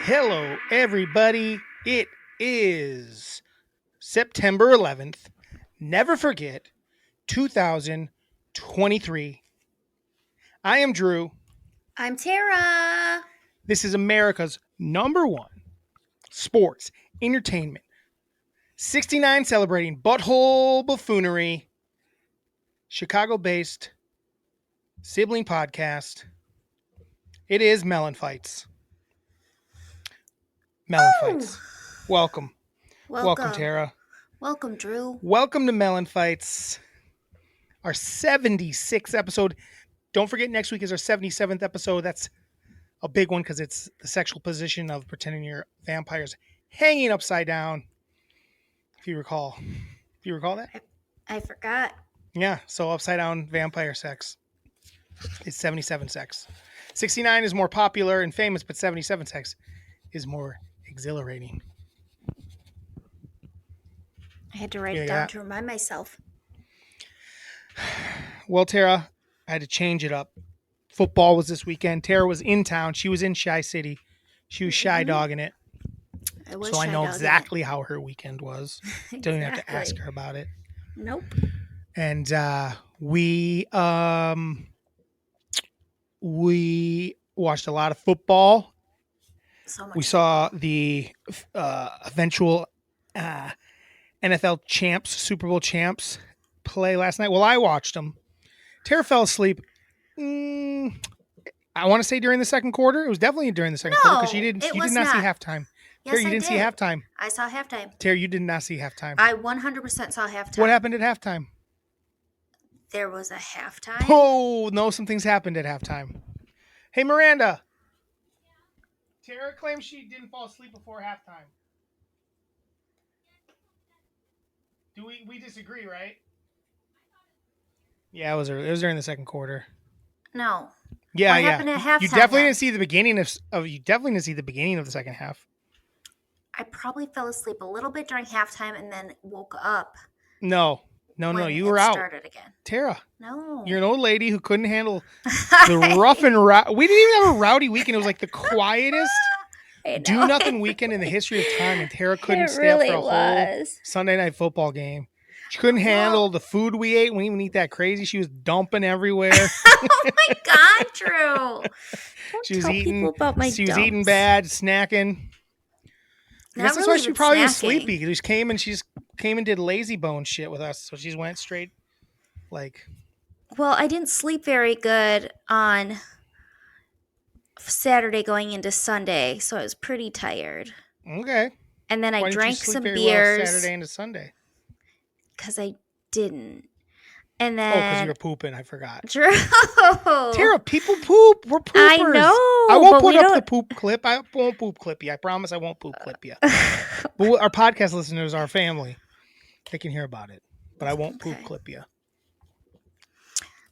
Hello, everybody. It is September 11th. Never forget 2023. I am Drew. I'm Tara. This is America's number one sports entertainment. 69 celebrating butthole buffoonery. Chicago-based sibling podcast. It is MELLONfights. MELLONfights. Welcome. Welcome, Tara. Welcome, Drew. Welcome to MELLONfights. Our 76th episode. Don't forget, next week is our 77th episode. That's a big one because it's the sexual position of pretending you're vampires hanging upside down. If you recall. Do you recall that? I forgot. Yeah, so upside down vampire sex is 77 sex. 69 is more popular and famous, but 77 sex is more exhilarating. I had to write it down to remind myself. Well, Tara, I had to change it up. Football was this weekend. Tara was in town. She was in Shy City. She was shy dogging it. So I know exactly how her weekend was. Exactly. Don't even have to ask her about it. Nope. And we watched a lot of football. So much. We saw the eventual NFL champs, Super Bowl champs play last night. Well, I watched them. Tara fell asleep. I want to say during the second quarter. It was definitely during the second quarter because you did not see halftime. Yes, Tara, you didn't see halftime. I saw halftime. Tara, you did not see halftime. I 100% saw halftime. What happened at halftime? There was a halftime. Oh, no, some things happened at halftime. Hey, Miranda. Tara claims she didn't fall asleep before halftime. Do we disagree, right? Yeah, it was during the second quarter. No. Yeah, what happened at halftime? You definitely didn't see the beginning of the second half. I probably fell asleep a little bit during halftime and then woke up. No, you were out. Started again. Tara. No. You're an old lady who couldn't handle the rough and rowdy. We didn't even have a rowdy weekend. It was like the quietest do nothing weekend in the history of time, and Tara couldn't stay up for a whole Sunday night football game. She couldn't handle the food we ate. We didn't even eat that crazy. She was dumping everywhere. Oh my God, Drew! She was eating bad, snacking. That's why she probably was sleepy. She came and did lazy bone shit with us. So she went straight, like. Well, I didn't sleep very good on Saturday going into Sunday, so I was pretty tired. Okay. And then I drank some beers. Well Saturday into Sunday? Because I didn't. And then because you were pooping. I forgot. Drew. Tara, people poop. We're poopers. I know. I won't put up the poop clip. I won't poop clip you. I promise I won't poop clip you. But our podcast listeners are family. They can hear about it. But I won't poop clip you.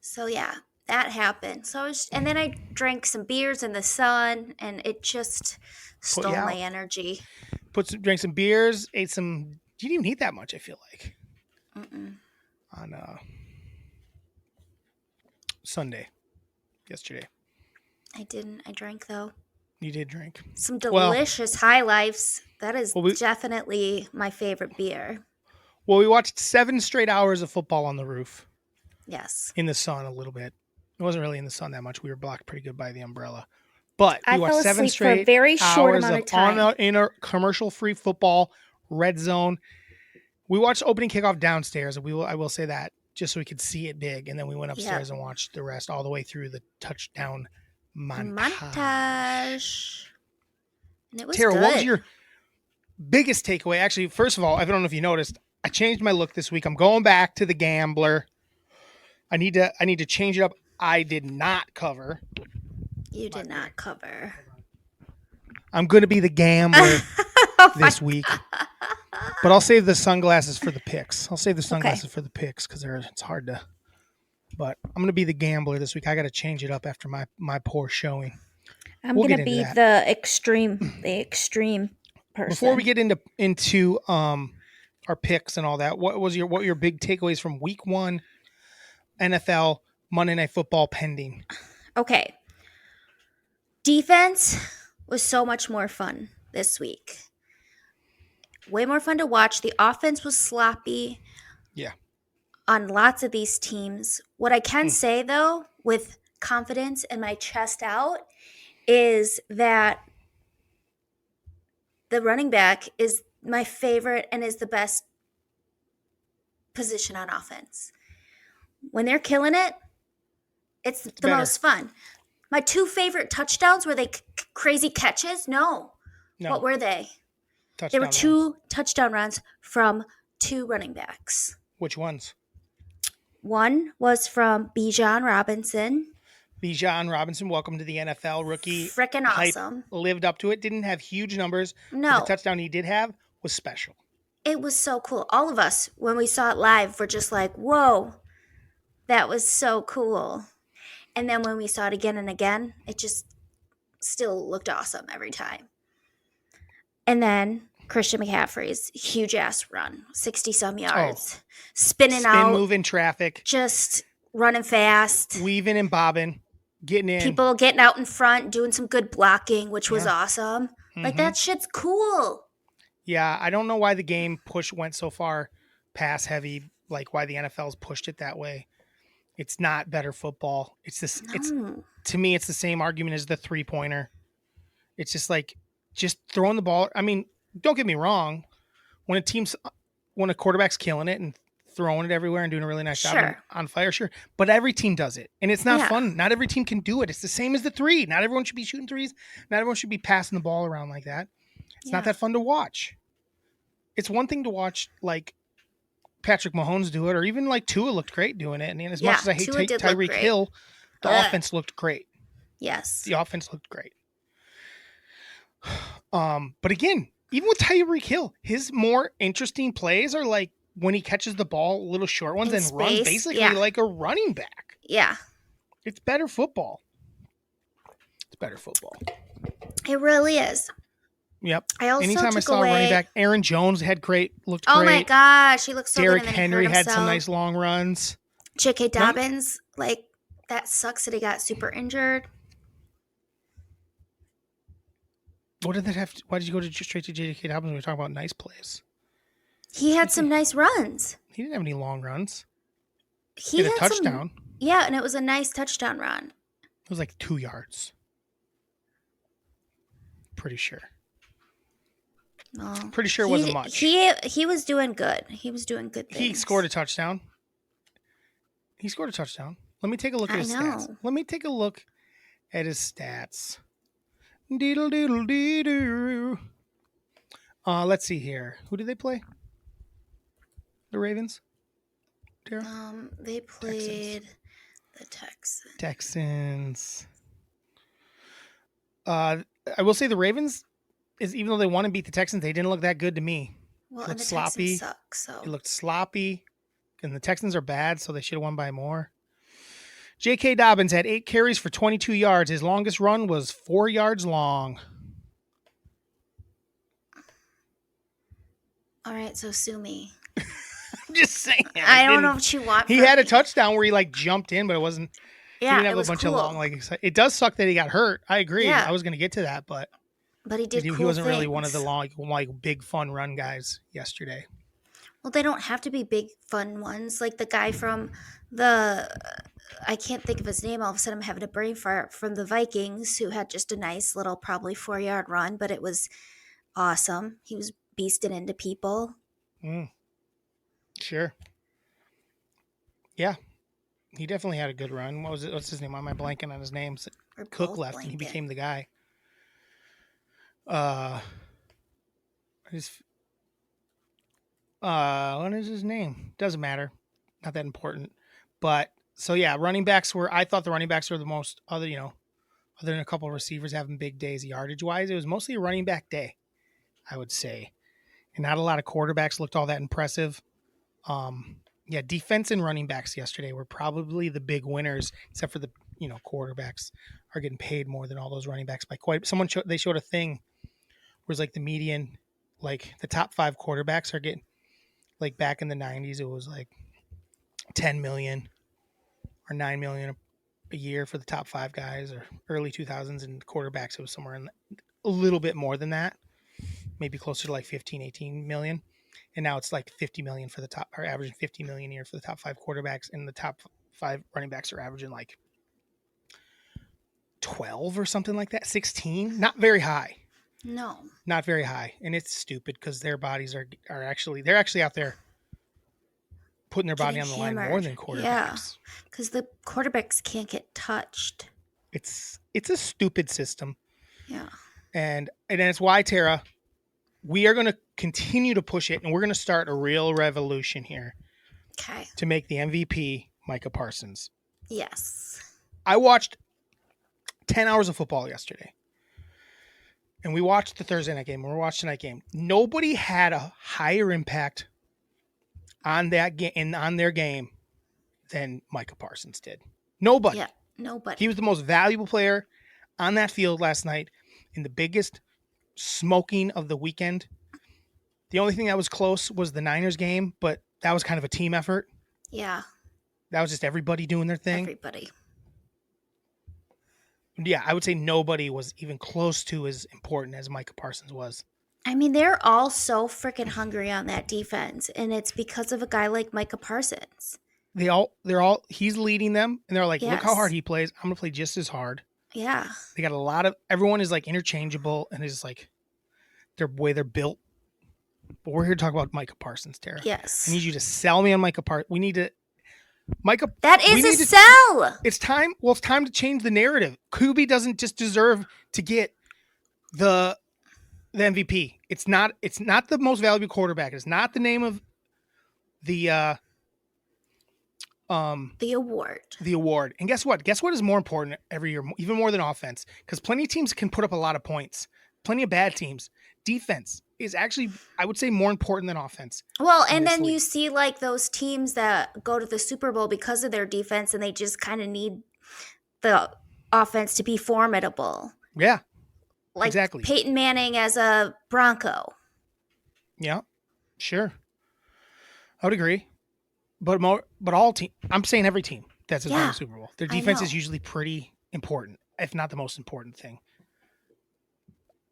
So yeah, that happened. And then I drank some beers in the sun, and it just stole my energy. Drank some beers, ate some. You didn't even eat that much. I feel like. On Sunday, yesterday. I didn't. I drank though. You did drink. Some delicious High Lifes. That is definitely my favorite beer. Well, we watched 7 straight hours of football on the roof. Yes. In the sun a little bit. It wasn't really in the sun that much. We were blocked pretty good by the umbrella. But we watched 7 straight for a very short hours amount of time. in a commercial-free football, red zone. We watched opening kickoff downstairs. I will say that just so we could see it big, and then we went upstairs and watched the rest all the way through the touchdown montage. And it was Tara, good. what was your biggest takeaway? Actually, first of all, I don't know if you noticed, I changed my look this week. I'm going back to the gambler. I need to change it up. I did not cover. You did not cover. I'm going to be the gambler this week. But I'll save the sunglasses for the picks. For the picks because it's hard to. But I'm going to be the gambler this week. I got to change it up after my poor showing. I'm going to be the extreme person. Before we get into our picks and all that, what were your big takeaways from week 1 NFL Monday Night Football pending? Okay. Defense was so much more fun this week. Way more fun to watch. The offense was sloppy. Yeah. On lots of these teams. What I can say, though, with confidence and my chest out, is that the running back is my favorite and is the best position on offense. When they're killing it, it's the better. most fun. My 2 favorite touchdowns, were they crazy catches? No. What were they? They were 2 touchdown runs from 2 running backs. Which ones? One was from Bijan Robinson. Bijan Robinson, welcome to the NFL. Rookie. Freaking awesome. Lived up to it. Didn't have huge numbers. No. But the touchdown he did have was special. It was so cool. All of us, when we saw it live, were just like, whoa, that was so cool. And then when we saw it again and again, it just still looked awesome every time. And then Christian McCaffrey's huge-ass run, 60-some yards, spinning out. Moving traffic. Just running fast. Weaving and bobbing, getting in. People getting out in front, doing some good blocking, which was awesome. Like, that shit's cool. Yeah, I don't know why the game went so far pass heavy, like why the NFL's pushed it that way. It's not better football. It's this. No. It's to me, it's the same argument as the 3-pointer. It's just like throwing the ball. I mean, don't get me wrong. When a quarterback's killing it and throwing it everywhere and doing a really nice job on fire, sure. But every team does it, and it's not fun. Not every team can do it. It's the same as the 3. Not everyone should be shooting 3s. Not everyone should be passing the ball around like that. It's not that fun to watch. It's one thing to watch like Patrick Mahomes do it, or even like Tua looked great doing it. And as much as I hate Tyreek Hill, the offense looked great. Yes. The offense looked great. But again, even with Tyreek Hill, his more interesting plays are like when he catches the ball, little short ones, and runs basically like a running back. Yeah. It's better football. It's better football. It really is. Yep. I also Anytime I saw a running back, Aaron Jones looked great. Oh my gosh, he looked so Derrick good. Derrick Henry had some nice long runs. J.K. Dobbins, like, that sucks that he got super injured. What did that have? Why did you go straight to J.K. Dobbins when we were talking about nice plays? He had some nice runs. He didn't have any long runs. He had a touchdown. And it was a nice touchdown run. It was like 2 yards. Pretty sure. Oh, pretty sure it wasn't much. He was doing good. He was doing good things. He scored a touchdown. Let me take a look at his stats. Let me take a look at his stats. Deedle deedle deedle. Let's see here. Who did they play? The Ravens? Tara? They played the Texans. I will say the Ravens, even though they want to beat the Texans, they didn't look that good to me. Well, it looked and the sloppy. Texans suck, so. It looked sloppy, and the Texans are bad, so they should have won by more. J.K. Dobbins had 8 carries for 22 yards. His longest run was 4 yards long. All right, so sue me. I'm just saying. I don't know what you want. He had a touchdown where he like jumped in, but it wasn't. Yeah, he didn't have a bunch of long. Like it does suck that he got hurt. I agree. Yeah. I was going to get to that, but he did. He wasn't really one of the long, like big fun run guys yesterday. Well, they don't have to be big fun ones. Like the guy from the, I can't think of his name. All of a sudden, I'm having a brain fart, from the Vikings, who had just a nice little, probably 4-yard run, but it was awesome. He was beasting into people. Sure. Yeah. He definitely had a good run. What's his name? Why am I blanking on his name? Cook left and he became the guy. What is his name? Doesn't matter. Not that important. But so yeah, I thought the running backs were the most other than a couple of receivers having big days yardage wise. It was mostly a running back day, I would say. And not a lot of quarterbacks looked all that impressive. Yeah, defense and running backs yesterday were probably the big winners, except for the quarterbacks are getting paid more than all those running backs by quite. They showed a thing where it's like the median, like the top 5 quarterbacks are getting, like back in the 90s, it was like 10 million or 9 million a year for the top 5 guys, or early 2000s, and quarterbacks it was somewhere in a little bit more than that, maybe closer to like 15, 18 million. And now it's like 50 million for the top, or averaging 50 million a year for the top 5 quarterbacks, and the top 5 running backs are averaging like 12 or something like that, 16. Not very high. No, not very high, and it's stupid because their bodies are they're actually out there putting their body on the line more than quarterbacks. Yeah, because the quarterbacks can't get touched. It's a stupid system. Yeah, and it's why, Tara, we are going to continue to push it, and we're going to start a real revolution here. Okay. To make the MVP Micah Parsons. Yes. I watched 10 hours of football yesterday. And we watched the Thursday night game. We're watching that game. Nobody had a higher impact on that game and on their game than Micah Parsons did. Nobody. Yeah, nobody. He was the most valuable player on that field last night in the biggest smoking of the weekend. The only thing that was close was the Niners game, but that was kind of a team effort. Yeah. That was just everybody doing their thing. Everybody. Yeah, I would say nobody was even close to as important as Micah Parsons was. I mean, they're all so freaking hungry on that defense, and it's because of a guy like Micah Parsons. They're all he's leading them, and they're like, yes. Look how hard he plays. I'm gonna play just as hard. Yeah. They got a lot of everyone is like interchangeable, and it's like their way they're built. But we're here to talk about Micah Parsons, Tara. Yes. I need you to sell me on Micah Parsons. We need to Micah. That is a sell. It's time. Well, it's time to change the narrative. Kubi doesn't just deserve to get the MVP. It's not the most valuable quarterback. It's not the name of the award. The award. And guess what? Guess what is more important every year, even more than offense? Because plenty of teams can put up a lot of points. Plenty of bad teams. Defense is actually, I would say, more important than offense. Well, and then you see like those teams that go to the Super Bowl because of their defense, and they just kind of need the offense to be formidable. Yeah, like exactly. Peyton Manning as a Bronco. Yeah, sure. I would agree. But all team, I'm saying every team that's in the Super Bowl, their defense is usually pretty important, if not the most important thing.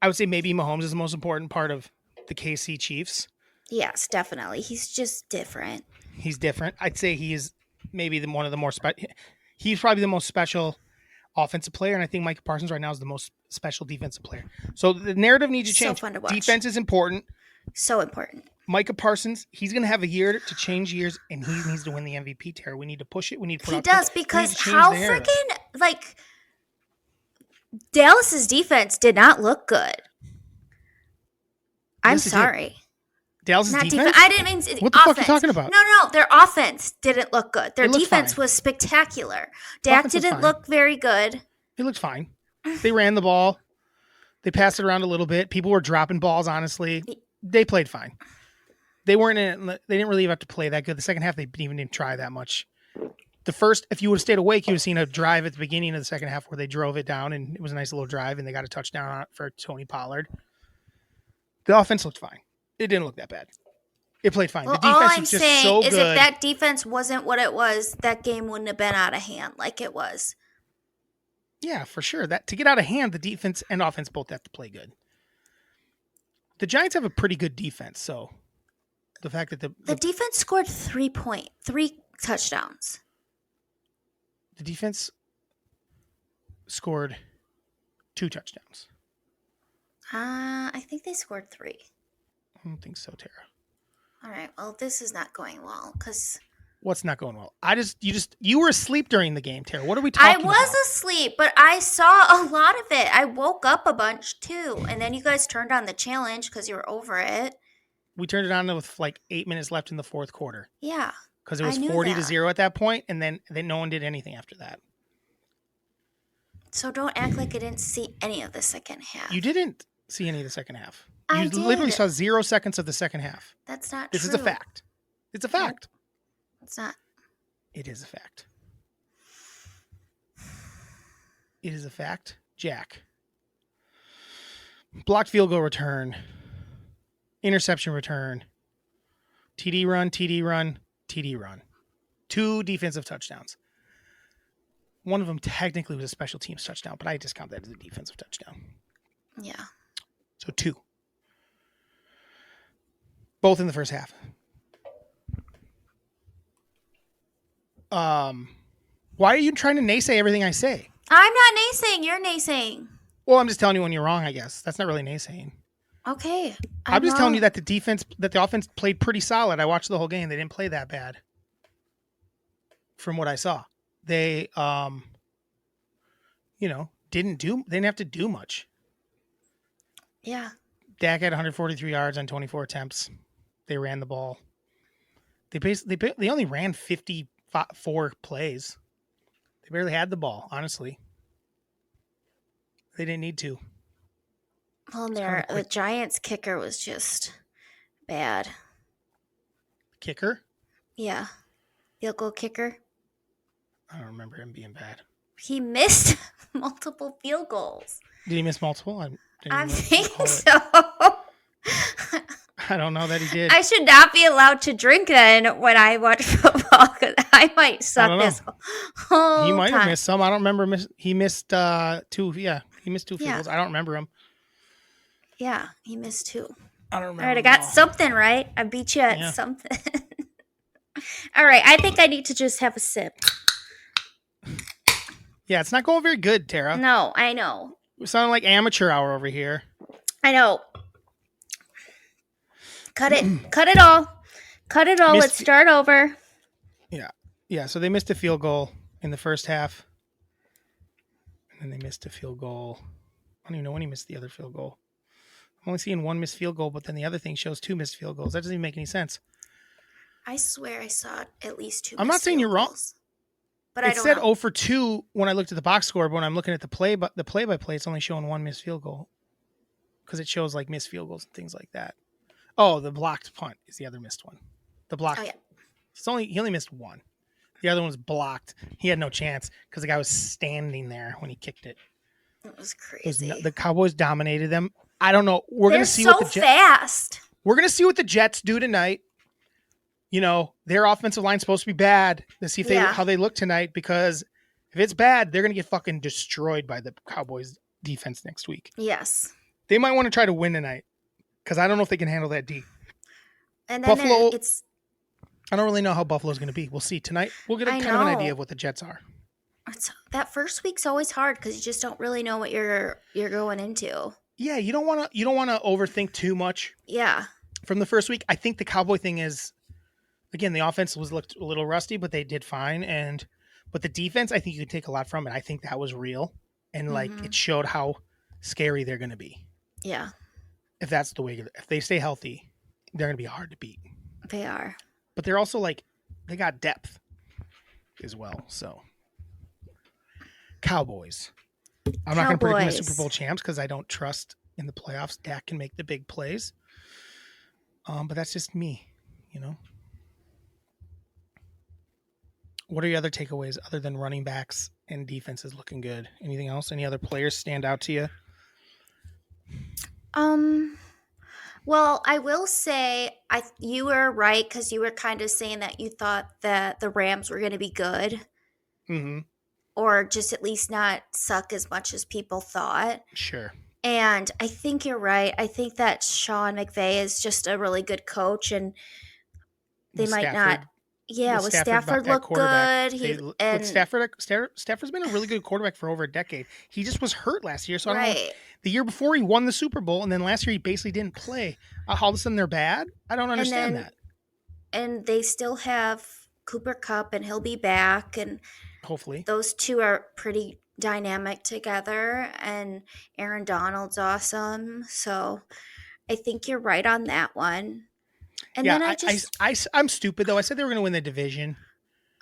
I would say maybe Mahomes is the most important part of the KC Chiefs. Yes, definitely. He's just different. He's different. I'd say he is maybe one of the more he's probably the most special offensive player, and I think Micah Parsons right now is the most special defensive player. So the narrative needs to change. So fun to watch. Defense is important. So important. Micah Parsons, he's going to have a year to change years, and he needs to win the MVP, Tara. We need to push it. We need to put He does, because how freaking, like, Dallas's defense did not look good. I'm sorry. Dallas's defense? I didn't mean what the fuck are you talking about? No, their offense didn't look good. Their defense was spectacular. Dak didn't look very good. It looked fine. They ran the ball. They passed it around a little bit. People were dropping balls, honestly. They played fine. They didn't really have to play that good. The second half, they didn't try that much. The first, if you would have stayed awake, you would have seen a drive at the beginning of the second half where they drove it down, and it was a nice little drive, and they got a touchdown on it for Tony Pollard. The offense looked fine. It didn't look that bad. It played fine. Well, the defense all I'm was just saying so is good. if that defense wasn't what it was, that game wouldn't have been out of hand like it was. Yeah, for sure. That to get out of hand, the defense and offense both have to play good. The Giants have a pretty good defense, so the fact that the defense scored 3 touchdowns. The defense scored 2 touchdowns. I think they scored 3. I don't think so, Tara. All right. Well, this is not going well because. What's not going well? You were asleep during the game, Tara. What are we talking about? I was asleep, but I saw a lot of it. I woke up a bunch too, and then you guys turned on the challenge because you were over it. We turned it on with like 8 minutes left in the fourth quarter. Yeah. Because it was 40-0 at that point, and then no one did anything after that. So don't act like I didn't see any of the second half. You didn't see any of the second half. I You did. literally saw 0 seconds of the second half. That's not This true. is a fact. It's a fact. It's not. It is a fact. It is a fact. Jack. Blocked field goal return. Interception return. TD run, TD run, TD run. 2 defensive touchdowns. One of them technically was a special teams touchdown, but I discount that as a defensive touchdown. Yeah. So 2. Both in the first half. Why are you trying to naysay everything I say? I'm not naysaying. You're naysaying. Well, I'm just telling you when you're wrong, I guess. That's not really naysaying. Okay. I'm just telling you that the offense played pretty solid. I watched the whole game. They didn't play that bad. From what I saw. They didn't have to do much. Yeah. Dak had 143 yards on 24 attempts. They ran the ball. They only ran 54 plays. They barely had the ball, honestly. They didn't need to. Well, the Giants kicker was just bad. Kicker? Yeah. Field goal kicker. I don't remember him being bad. He missed multiple field goals. Did he miss multiple? I think so. I don't know that he did. I should not be allowed to drink then when I watch football because I might suck this whole time. He might have missed some. I don't remember. He missed 2. Yeah, he missed 2 field goals. I don't remember him. Yeah, he missed 2. I don't remember. All right, I got something right. I beat you at something. All right, I think I need to just have a sip. Yeah, it's not going very good, Tara. No, I know. We're sounding like amateur hour over here. I know. Cut it. Cut it all. Cut it all. Let's start over. Yeah. So they missed a field goal in the first half. And then they missed a field goal. I don't even know when he missed the other field goal. I'm only seeing 1 missed field goal, but then the other thing shows 2 missed field goals. That doesn't even make any sense. I swear I saw at least 2 I'm not saying you're wrong. But I don't know. It said 0 for 2 when I looked at the box score, but when I'm looking at the play-by-play, it's only showing 1 missed field goal. Because it shows like missed field goals and things like that. Oh, the blocked punt is the other missed one. The blocked. Oh, yeah. He only missed 1. The other one was blocked. He had no chance because the guy was standing there when he kicked it. It was crazy. The Cowboys dominated them. I don't know. We're going to see fast. We're going to see what the Jets do tonight. Their offensive line's supposed to be bad. Let's see how they look tonight, because if it's bad, they're going to get fucking destroyed by the Cowboys defense next week. Yes. They might want to try to win tonight, because I don't know if they can handle that D. And then Buffalo, I don't really know how Buffalo's going to be. We'll see tonight. We'll get kind of an idea of what the Jets are. That first week's always hard because you just don't really know what you're going into. Yeah, you don't want to overthink too much. Yeah. From the first week, I think the Cowboy thing is, again, the offense looked a little rusty, but they did fine. But the defense, I think you can take a lot from it. I think that was real, and it showed how scary they're going to be. Yeah. If that's the way, if they stay healthy, they're going to be hard to beat. They are. But they're also they got depth as well. So Cowboys. I'm not going to predict them as Super Bowl champs because I don't trust in the playoffs Dak can make the big plays. But that's just me, What are your other takeaways other than running backs and defenses looking good? Anything else? Any other players stand out to you? Well, I will say you were right because you were kind of saying that you thought that the Rams were going to be good. Mm-hmm. Or just at least not suck as much as people thought. Sure. And I think you're right. I think that Sean McVay is just a really good coach, and they might not. Yeah, with Stafford look good. Stafford's been a really good quarterback for over a decade. He just was hurt last year, so I don't know. The year before he won the Super Bowl, and then last year he basically didn't play. All of a sudden they're bad? I don't understand that. And they still have Cooper Kupp, and he'll be back, and hopefully those two are pretty dynamic together, and Aaron Donald's awesome. So I think you're right on that one. And yeah, then I'm stupid though. I said they were going to win the division.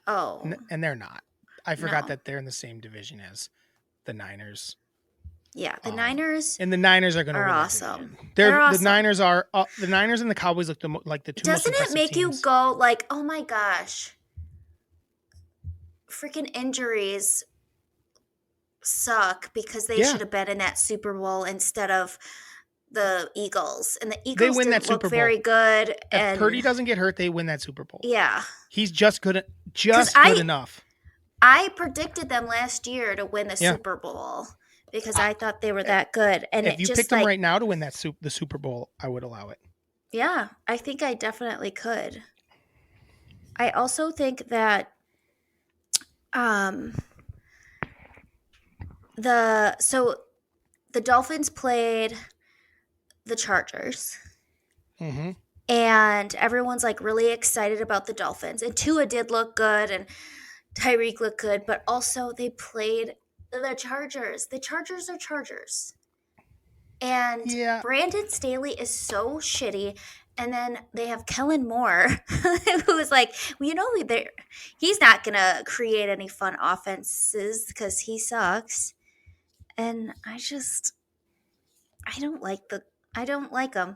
Oh, and they're not. I forgot that they're in the same division as the Niners. Yeah, the Niners. And the Niners are going to win. Awesome. They're awesome. The Niners are the Niners and the Cowboys look like the two. Doesn't most it make teams. you go like, oh my gosh, freaking injuries suck because they should have been in that Super Bowl instead of the Eagles, and the Eagles win didn't that Super look Bowl. very good. If Purdy doesn't get hurt, they win that Super Bowl. Yeah, he's just good enough. I predicted them last year to win the Super Bowl because I thought they were that good. And if it you just picked them right now to win the Super Bowl, I would allow it. Yeah, I think I definitely could. I also think that um the Dolphins played the Chargers. Mm-hmm. And everyone's like really excited about the Dolphins. And Tua did look good and Tyreek looked good, but also they played the Chargers. The Chargers are Chargers. And Yeah. Brandon Staley is so shitty. And then they have Kellen Moore, who is like, well, he's not going to create any fun offenses because he sucks. And I don't like him. I don't like No,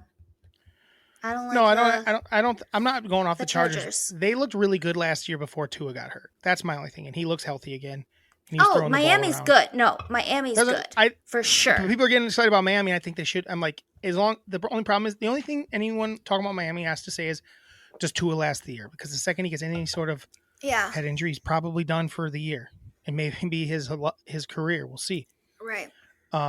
I'm not going off the the Chargers. Chargers. They looked really good last year before Tua got hurt. That's my only thing. And he looks healthy again. And he's throwing Miami's the ball around. good. No, Miami's good. For sure. People are getting excited about Miami. I think they should. I'm like, the only problem is the only thing anyone talking about Miami has to say is, does Tua last the year? Because the second he gets any sort of head injury, he's probably done for the year. And maybe his career. We'll see. Right.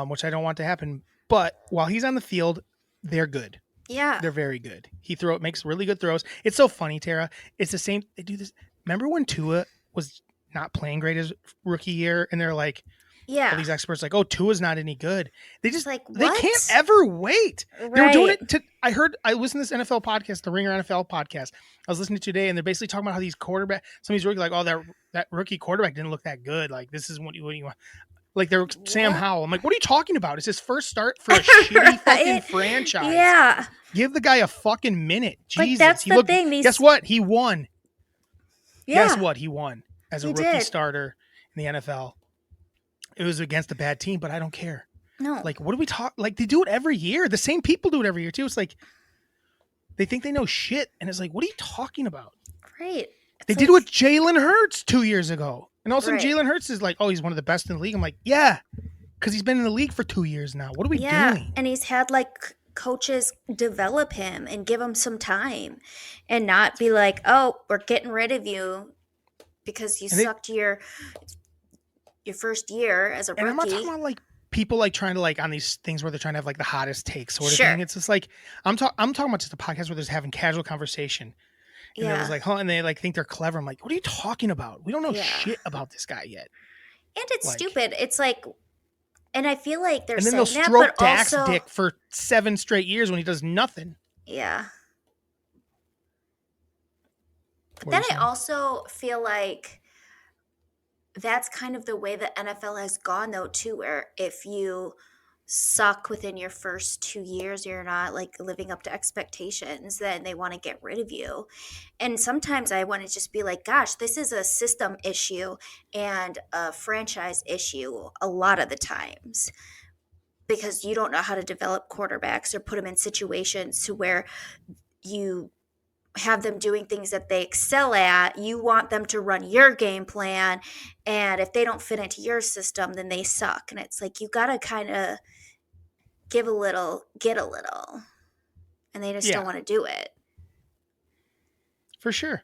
Which I don't want to happen. But while he's on the field, they're good. Yeah. They're very good. He makes really good throws. It's so funny, Tara. It's the same. They do this. Remember when Tua was not playing great his rookie year? And they're like, all these experts like, oh, Tua's not any good. They just like, what? They can't ever wait. Right. They were doing it I listened to this NFL podcast, the Ringer NFL podcast. I was listening to today, and they're basically talking about how these some of these rookies like, oh, that rookie quarterback didn't look that good. Like, this is what you want. Like, they're Sam Howell. I'm like, what are you talking about? It's his first start for a shitty fucking franchise. Yeah. Give the guy a fucking minute. Jesus. Like, that's the thing. Guess what? He won. Yeah. Guess what? He won as a rookie starter in the NFL. It was against a bad team, but I don't care. No. Like, what do we talk? Like, they do it every year. The same people do it every year, too. It's like, they think they know shit. And it's like, what are you talking about? Right. They did it with Jalen Hurts 2 years ago. And all of a sudden, Jalen Hurts is like, oh, he's one of the best in the league. I'm like, yeah, because he's been in the league for 2 years now. What are we doing? And he's had, like, coaches develop him and give him some time and not be like, oh, we're getting rid of you because you sucked your first year as a rookie. And I'm not talking about, like, people, like, trying to, like, on these things where they're trying to have, like, the hottest take sort of thing. It's just, like, I'm talking about just a podcast where they're just having casual conversation. And it was like, and they like think they're clever. I'm like, what are you talking about? We don't know shit about this guy yet. And it's stupid. It's like, and I feel like they're saying that, and then they'll stroke Dak's dick for 7 straight years when he does nothing. Yeah. But then I also feel like that's kind of the way the NFL has gone, though, too, where if you suck within your first 2 years, you're not like living up to expectations, then they want to get rid of you. And sometimes I want to just be like, gosh, this is a system issue and a franchise issue a lot of the times, because you don't know how to develop quarterbacks or put them in situations to where you have them doing things that they excel at. You want them to run your game plan, and if they don't fit into your system, then they suck. And it's like, you got to kind of give a little, get a little, and they just don't want to do it. For sure.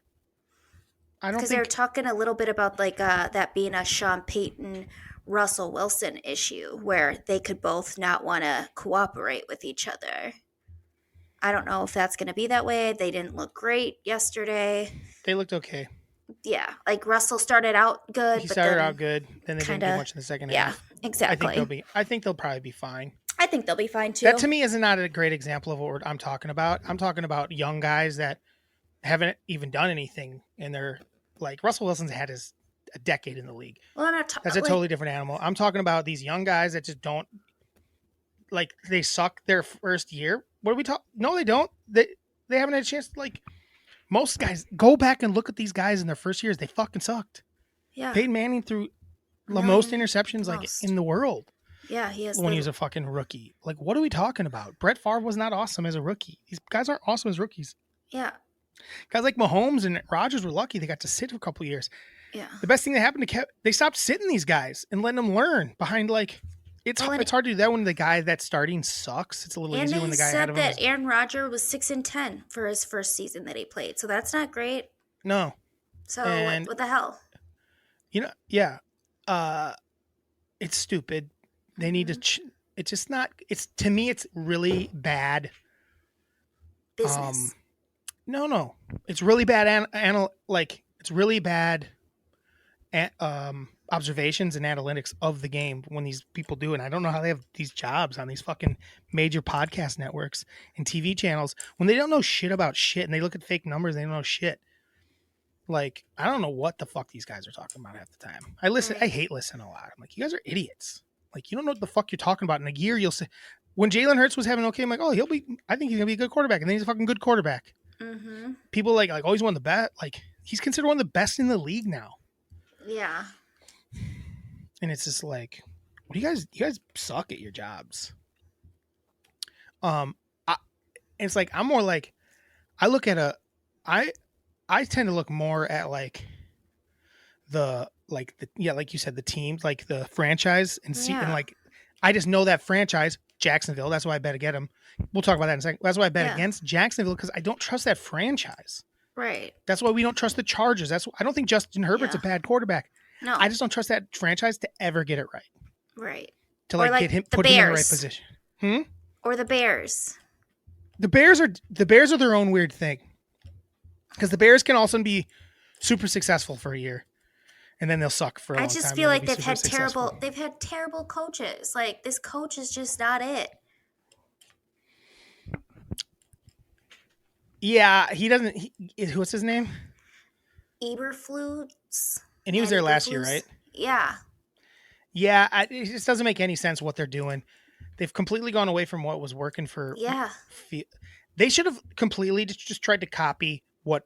I don't because they're talking a little bit about like that being a Sean Payton, Russell Wilson issue where they could both not want to cooperate with each other. I don't know if that's going to be that way. They didn't look great yesterday. They looked okay. Yeah, like Russell started out good. He started out good, then they didn't do much in the second half. Yeah, exactly. I think they'll probably be fine. I think they'll be fine too. That to me is not a great example of what I'm talking about. I'm talking about young guys that haven't even done anything, and they're like Russell Wilson's had a decade in the league. Well, I'm not That's a totally different animal. I'm talking about these young guys that just don't like. They suck their first year. What do we talk? No, they don't. They haven't had a chance to like. Most guys, go back and look at these guys in their first years. They fucking sucked. Yeah. Peyton Manning threw the most interceptions like in the world. Yeah, he has. When he was a fucking rookie. Like, what are we talking about? Brett Favre was not awesome as a rookie. These guys aren't awesome as rookies. Yeah. Guys like Mahomes and Rodgers were lucky they got to sit for a couple of years. Yeah. The best thing that happened to they stopped sitting these guys and letting them learn behind like. It's hard to do that when the guy that's starting sucks. It's a little easier when the guy ahead of him. And they said that Aaron Rodgers was 6-10 for his first season that he played, so that's not great. No. So what the hell? You know, yeah. It's stupid. They need to. It's just not. It's to me. It's really bad. Business. No. It's really bad. It's really bad. Observations and analytics of the game when these people do it. And I don't know how they have these jobs on these fucking major podcast networks and TV channels when they don't know shit about shit and they look at fake numbers. And they don't know shit. Like, I don't know what the fuck these guys are talking about half the time. I hate listening a lot. I'm like, you guys are idiots. Like, you don't know what the fuck you're talking about. In a year, you'll say, when Jalen Hurts was having okay, I'm like, oh, I think he's going to be a good quarterback. And then he's a fucking good quarterback. Mm-hmm. People like, oh, he's one of the best. Like, he's considered one of the best in the league now. Yeah. And it's just like, what do you guys suck at your jobs. It's like, I'm more like, I tend to look more at like like you said, the teams, like the franchise and see, and like, I just know that franchise, Jacksonville. That's why I bet against them. We'll talk about that in a second. That's why I bet against Jacksonville, because I don't trust that franchise. Right. That's why we don't trust the Chargers. I don't think Justin Herbert's a bad quarterback. No. I just don't trust that franchise to ever get it right. Right. To like get him, put him in the right position. Or the Bears. The Bears are their own weird thing. Because the Bears can also be super successful for a year, and then they'll suck for a long time. I just feel like they've had terrible coaches. Like, this coach is just not it. Yeah, he doesn't. What's his name? Eberflus. And he was there last year, right? Yeah. Yeah, it just doesn't make any sense what they're doing. They've completely gone away from what was working for. Yeah. They should have completely just tried to copy what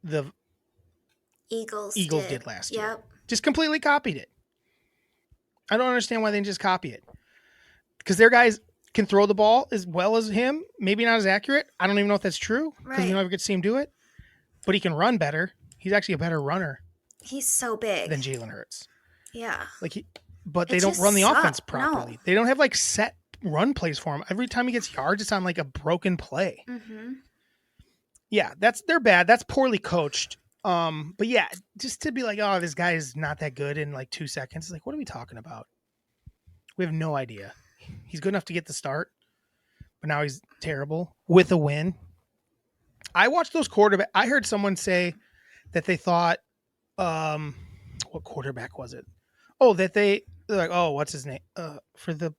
the Eagles did last year. Just completely copied it. I don't understand why they didn't just copy it. Because their guys can throw the ball as well as him. Maybe not as accurate. I don't even know if that's true. Because we never get to see him do it. But he can run better. He's actually a better runner. He's so big. Than Jalen Hurts. Yeah. But they don't run the offense properly. No. They don't have like set run plays for him. Every time he gets yards, it's on like a broken play. Mm-hmm. Yeah, they're bad. That's poorly coached. But yeah, just to be like, oh, this guy is not that good in like 2 seconds. It's like, what are we talking about? We have no idea. He's good enough to get the start, but now he's terrible with a win. I watched those quarterbacks. I heard someone say that they thought, what quarterback was it? Oh, they're like, oh, what's his name? For the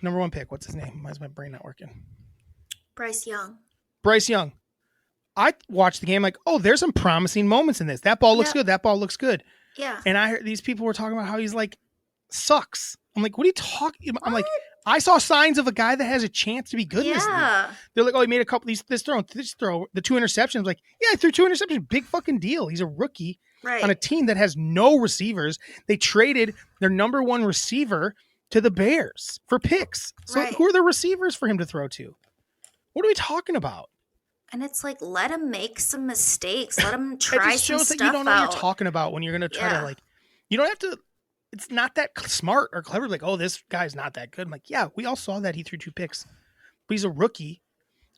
number 1 pick, what's his name? Why is my brain not working? Bryce Young. I watched the game like, oh, there's some promising moments in this. That ball looks good. That ball looks good. Yeah. And I heard these people were talking about how he's like, sucks. I'm like, what are you talking about? I'm like, I saw signs of a guy that has a chance to be good in this league. They're like, oh, he made a couple this throw, the 2 interceptions. I'm like, yeah, he threw 2 interceptions. Big fucking deal. He's a rookie on a team that has no receivers. They traded their number 1 receiver to the Bears for picks. So who are the receivers for him to throw to? What are we talking about? And it's like, let him make some mistakes. Let him try some stuff out. It just shows that you don't know what you're talking about when you're going to try to like, you don't have to, it's not that smart or clever. Like, oh, this guy's not that good. I'm like, yeah, we all saw that he threw 2 picks, but he's a rookie.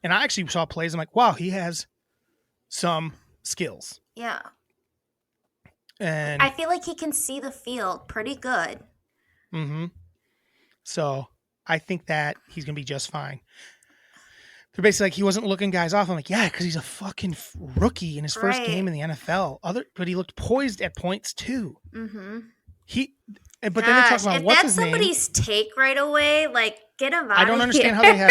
And I actually saw plays. I'm like, wow, he has some skills. Yeah. And I feel like he can see the field pretty good. Mm-hmm. So I think that he's going to be just fine. They're basically like, he wasn't looking guys off. I'm like, yeah, because he's a fucking rookie in his first game in the NFL. But he looked poised at points too. Mm-hmm. But then they talk about what's his name. If that's somebody's take right away, like, get him out of here. I don't understand how they have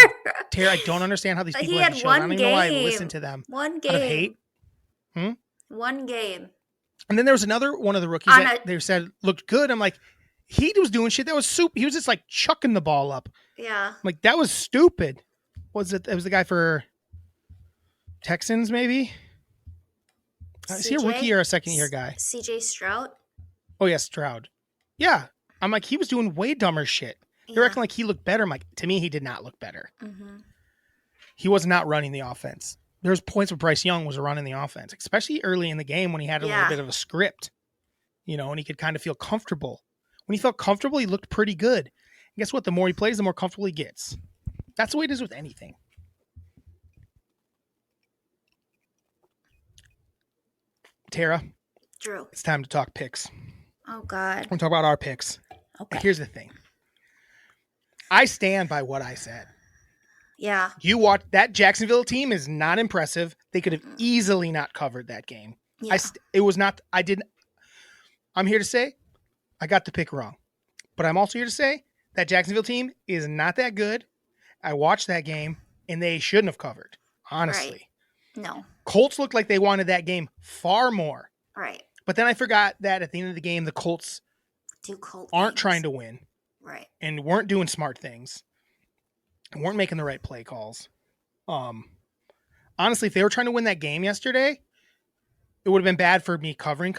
Tara. I don't understand how these people have shows. I don't even know why I listen to them. One game. Out of hate. One game. And then there was another one of the rookies that they said looked good. I'm like, he was doing shit that was super. He was just like chucking the ball up. Yeah. I'm like, that was stupid. It was the guy for Texans, maybe? Is he a rookie or a second-year guy? CJ Stroud? Oh, yeah, Stroud. Yeah. I'm like, he was doing way dumber shit. They're acting like he looked better. I'm like, to me, he did not look better. Mm-hmm. He was not running the offense. There was points where Bryce Young was running the offense, especially early in the game when he had a little bit of a script, and he could kind of feel comfortable. When he felt comfortable, he looked pretty good. And guess what? The more he plays, the more comfortable he gets. That's the way it is with anything. Tara. Drew. It's time to talk picks. Oh, God. We're going to talk about our picks. Okay. Here's the thing. I stand by what I said. Yeah. You watch that Jacksonville team is not impressive. They could have easily not covered that game. Yeah. It was not. I didn't. I'm here to say I got the pick wrong, but I'm also here to say that Jacksonville team is not that good. I watched that game and they shouldn't have covered. Honestly, right. No. Colts looked like they wanted that game far more. Right. But then I forgot that at the end of the game, the Colts aren't trying to win. Right. And weren't doing smart things. And weren't making the right play calls. Honestly, if they were trying to win that game yesterday, it would have been bad for me covering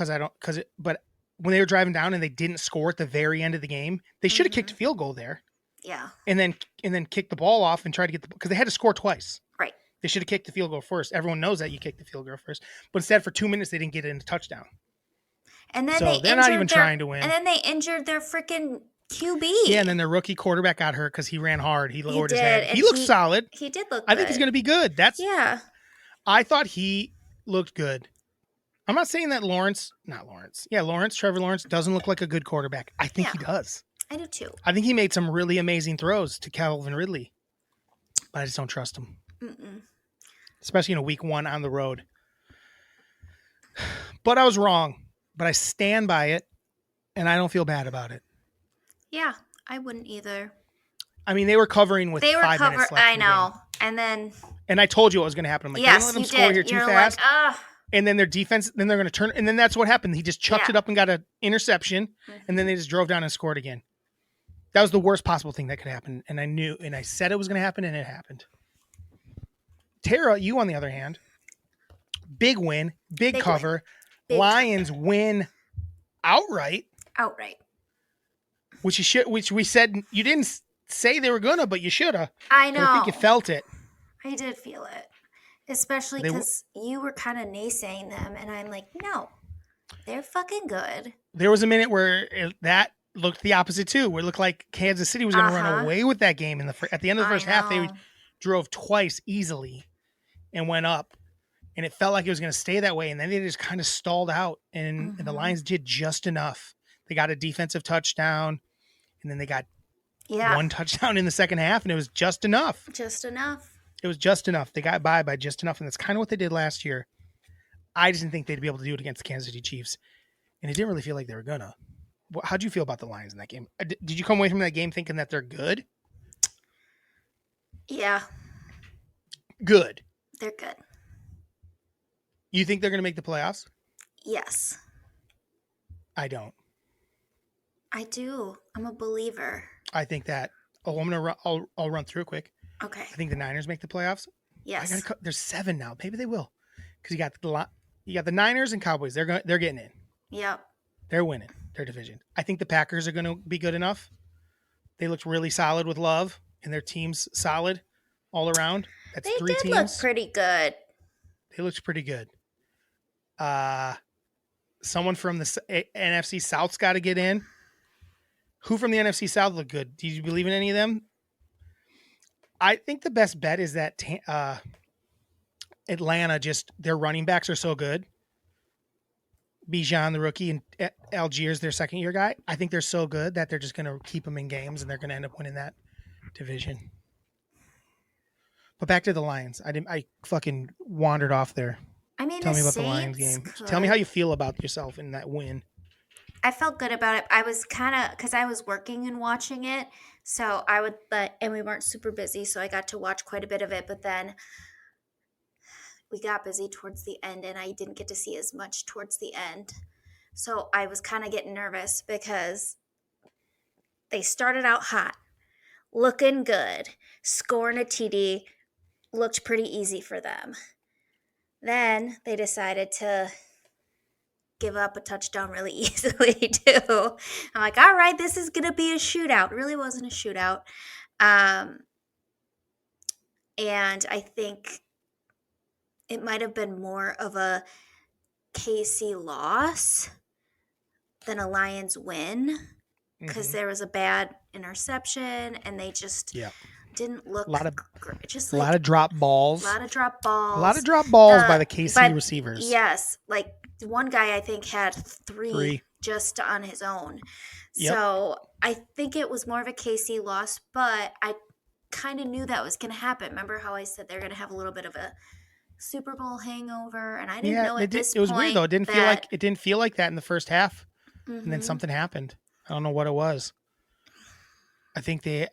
but when they were driving down and they didn't score at the very end of the game, they should have kicked a field goal there. Yeah. And then kicked the ball off and tried to get because they had to score twice. Right. They should have kicked the field goal first. Everyone knows that you kick the field goal first. But instead, for 2 minutes, they didn't get it into touchdown. And then they're not even trying to win. And then they injured their freaking QB. Yeah, and then their rookie quarterback got hurt because he ran hard. He lowered his head. He looked solid. He did look good. I think he's going to be good. I thought he looked good. I'm not saying that Trevor Lawrence doesn't look like a good quarterback. I think he does. I do too. I think he made some really amazing throws to Calvin Ridley, but I just don't trust him. Especially in a week 1 on the road. But I was wrong, but I stand by it, and I don't feel bad about it. Yeah, I wouldn't either. I mean, they were covering with 5 minutes left. I know. And I told you what was going to happen. I'm like, yes, don't let them score here too fast. Like, and then their defense, then they're going to turn, and then that's what happened. He just chucked it up and got an interception, and then they just drove down and scored again. That was the worst possible thing that could happen, and I knew, and I said it was going to happen, and it happened. Tara, you on the other hand, big win, big cover. Win. Lions win outright. Which we said you didn't say they were gonna, but you should have. I know. I think you felt it. I did feel it, especially because you were kind of naysaying them, and I'm like, no, they're fucking good. There was a minute where that looked the opposite too, where it looked like Kansas City was going to run away with that game at the end of the first half. They drove twice easily and went up, and it felt like it was going to stay that way, and then they just kind of stalled out, and the Lions did just enough. They got a defensive touchdown, and then they got one touchdown in the second half, and it was just enough. It was just enough. They got by just enough, and that's kind of what they did last year. I just didn't think they'd be able to do it against the Kansas City Chiefs, and it didn't really feel like they were gonna. How'd you feel about the Lions in that game? Did you come away from that game thinking that they're good? Yeah. Good. They're good. You think they're going to make the playoffs? Yes. I don't. I do. I'm a believer. I think that. I'll run through it quick. Okay. I think the Niners make the playoffs. Yes. There's 7 now. Maybe they will, because you got the Niners and Cowboys. They're getting in. Yep. They're winning their division. I think the Packers are going to be good enough. They looked really solid with Love, and their team's solid all around. That's 3 teams. They did look pretty good. They looked pretty good. Someone from the NFC South's got to get in. Who from the NFC South looked good? Do you believe in any of them? I think the best bet is that Atlanta, their running backs are so good. Bijan, the rookie, and Algiers, their second-year guy. I think they're so good that they're just going to keep them in games, and they're going to end up winning that division. But back to the Lions. I fucking wandered off there. I mean, tell me about the Lions game. Tell me how you feel about yourself in that win. I felt good about it. I was kind of, because I was working and watching it, so I would and we weren't super busy, so I got to watch quite a bit of it, but then we got busy towards the end, and I didn't get to see as much towards the end. So I was kind of getting nervous because they started out hot, looking good, scoring a TD, looked pretty easy for them. Then they decided to give up a touchdown really easily too. I'm like, all right, this is going to be a shootout. It really wasn't a shootout. And I think it might have been more of a KC loss than a Lions win, because there was a bad interception and they just didn't look a lot of drop balls. A lot of drop balls. A lot of drop balls by the KC receivers. Yes. Like one guy I think had three just on his own. So I think it was more of a KC loss, but I kind of knew that was going to happen. Remember how I said they're going to have a little bit of a Super Bowl hangover, and I didn't know at this point. It was weird though. It didn't feel like that in the first half, and then something happened. I don't know what it was. I think the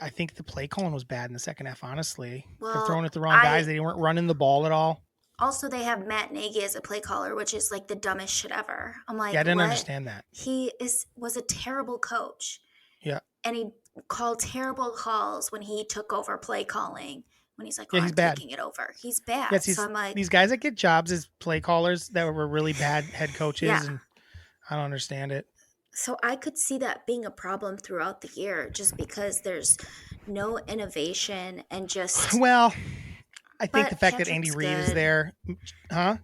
play calling was bad in the second half. Honestly, they're throwing at the wrong guys. They weren't running the ball at all. Also, they have Matt Nagy as a play caller, which is like the dumbest shit ever. I'm like, I didn't understand that. He was a terrible coach. Yeah, and he called terrible calls when he took over play calling. When he's like, he's bad. Taking it over. He's bad. Yes, so I'm like, these guys that get jobs as play callers that were really bad head coaches, and I don't understand it. So I could see that being a problem throughout the year, just because there's no innovation and just. Well, I think the fact that Andy Reid is there, huh?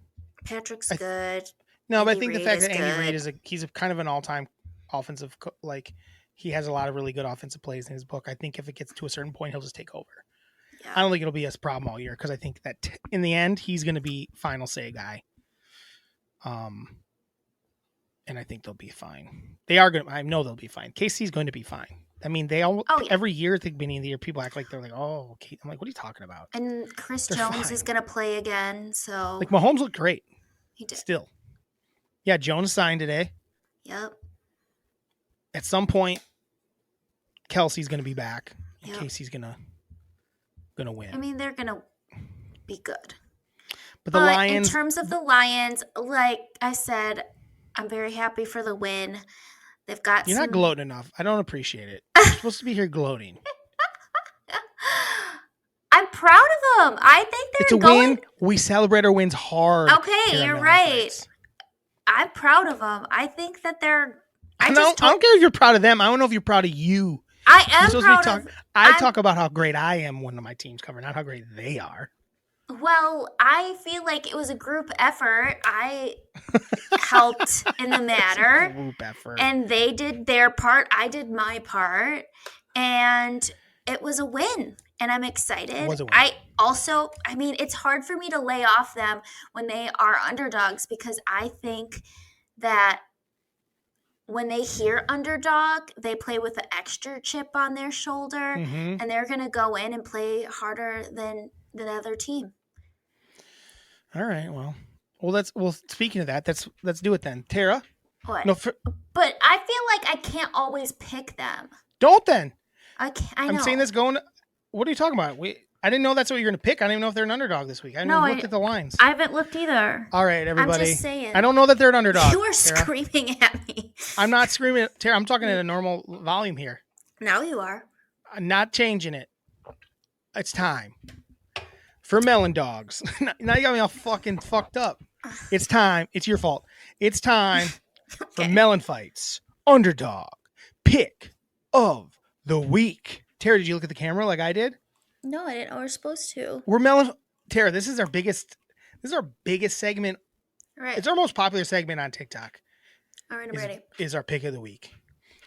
Patrick's good. No, but I think the fact that Andy Reid he's a kind of an all-time offensive, he has a lot of really good offensive plays in his book. I think if it gets to a certain point, he'll just take over. Yeah. I don't think it'll be a problem all year because I think that in the end, he's going to be final say guy. And I think they'll be fine. They are going to, I know they'll be fine. KC's going to be fine. I mean, every year at the beginning of the year, people act like they're like, oh, okay. I'm like, what are you talking about? And Chris Jones is going to play again. So like Mahomes looked great. He did. Still. Yeah. Jones signed today. Yep. At some point, Kelsey's going to be back. And Casey's going to win. I mean, they're going to be good. But the Lions. In terms of the Lions, like I said, I'm very happy for the win. They've got You're not gloating enough. I don't appreciate it. You're supposed to be here gloating. I'm proud of them. I think they're win. We celebrate our wins hard. Okay, you're right. I'm proud of them. I think that they're... I don't care if you're proud of them. I don't know if you're proud of you. I am proud of... I talk about how great I am when my team's covered, not how great they are. Well, I feel like it was a group effort. I helped in the matter. Group effort. And they did their part. I did my part. And it was a win. And I'm excited. It was a win. I mean, it's hard for me to lay off them when they are underdogs because I think that when they hear underdog, they play with an extra chip on their shoulder, and they're going to go in and play harder than the other team. All right. Well, speaking of that, let's do it then. Tara? What? No, but I feel like I can't always pick them. Don't then. I know. I'm saying this going. What are you talking about? I didn't know that's what you're going to pick. I didn't even know if they're an underdog this week. I didn't even look at the lines. I haven't looked either. All right, everybody. I'm just saying. I don't know that they're an underdog. You are screaming at me. I'm not screaming. Tara, I'm talking at a normal volume here. Now you are. I'm not changing it. It's time for Melon Dogs. Now you got me all fucking fucked up. It's time. It's your fault. It's time for Melon Fights Underdog Pick of the Week. Tara, did you look at the camera like I did? No, I didn't know we were supposed to. Tara, this is our biggest segment. Right. It's our most popular segment on TikTok. All right, I'm ready. Is our pick of the week.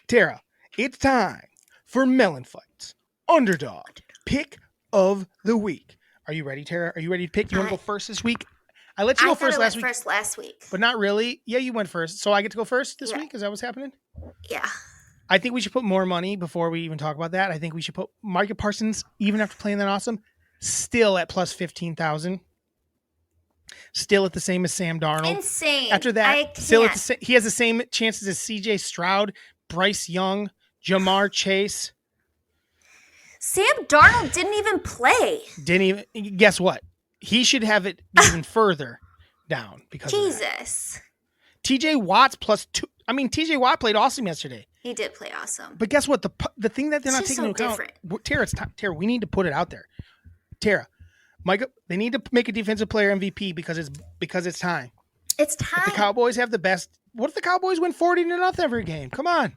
Tara, it's time for Melon Fights Underdog Pick of the Week. Are you ready, Tara? Are you ready to pick? You want to go first this week? I let you go first last week. First last week. But not really. Yeah, you went first. So I get to go first this week? Is that what's happening? Yeah. I think we should put more money before we even talk about that. I think we should put Micah Parsons, even after playing that awesome, still at plus 15,000. Still at the same as Sam Darnold. Insane. After that, still at he has the same chances as CJ Stroud, Bryce Young, Jamar Chase. Sam Darnold didn't even play. Guess what? He should have it even further down because Jesus. TJ Watt's plus 2. I mean, TJ Watt played awesome yesterday. He did play awesome. But guess what? The thing that they're not taking into account, Tara, it's time. Tara, we need to put it out there. Tara, Micah, they need to make a defensive player MVP because it's time. It's time. If the Cowboys have the best. What if the Cowboys win 40-0 every game? Come on.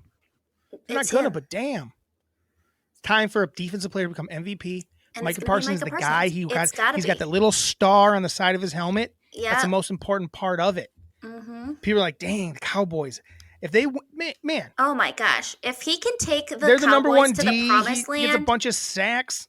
They're not gonna, but damn. It's time for a defensive player to become MVP. And Micah Parsons is the guy. He's got the little star on the side of his helmet. Yeah. That's the most important part of it. Mm-hmm. People are like, dang, the Cowboys. If they man, oh my gosh! If he can take the they're the Cowboys number one to D, the promised land, he gets a bunch of sacks.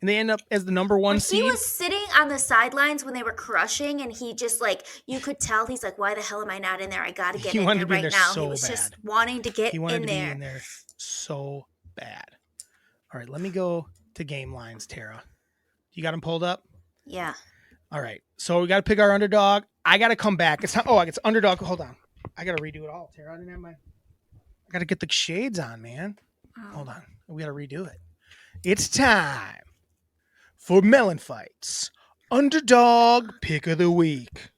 and they end up as the number one seed. He was sitting on the sidelines when they were crushing, and he just like, you could tell he's like, why the hell am I not in there? I got to get in there right now. He was just wanting to get in there. He wanted to be in there so bad. All right, let me go to game lines, Tara. You got them pulled up? Yeah. All right, so we got to pick our underdog. I got to come back. It's underdog. Hold on. I got to redo it all, Tara. I got to get the shades on, man. Oh. Hold on. We got to redo it. It's time for Melon Fights Underdog Pick of the Week.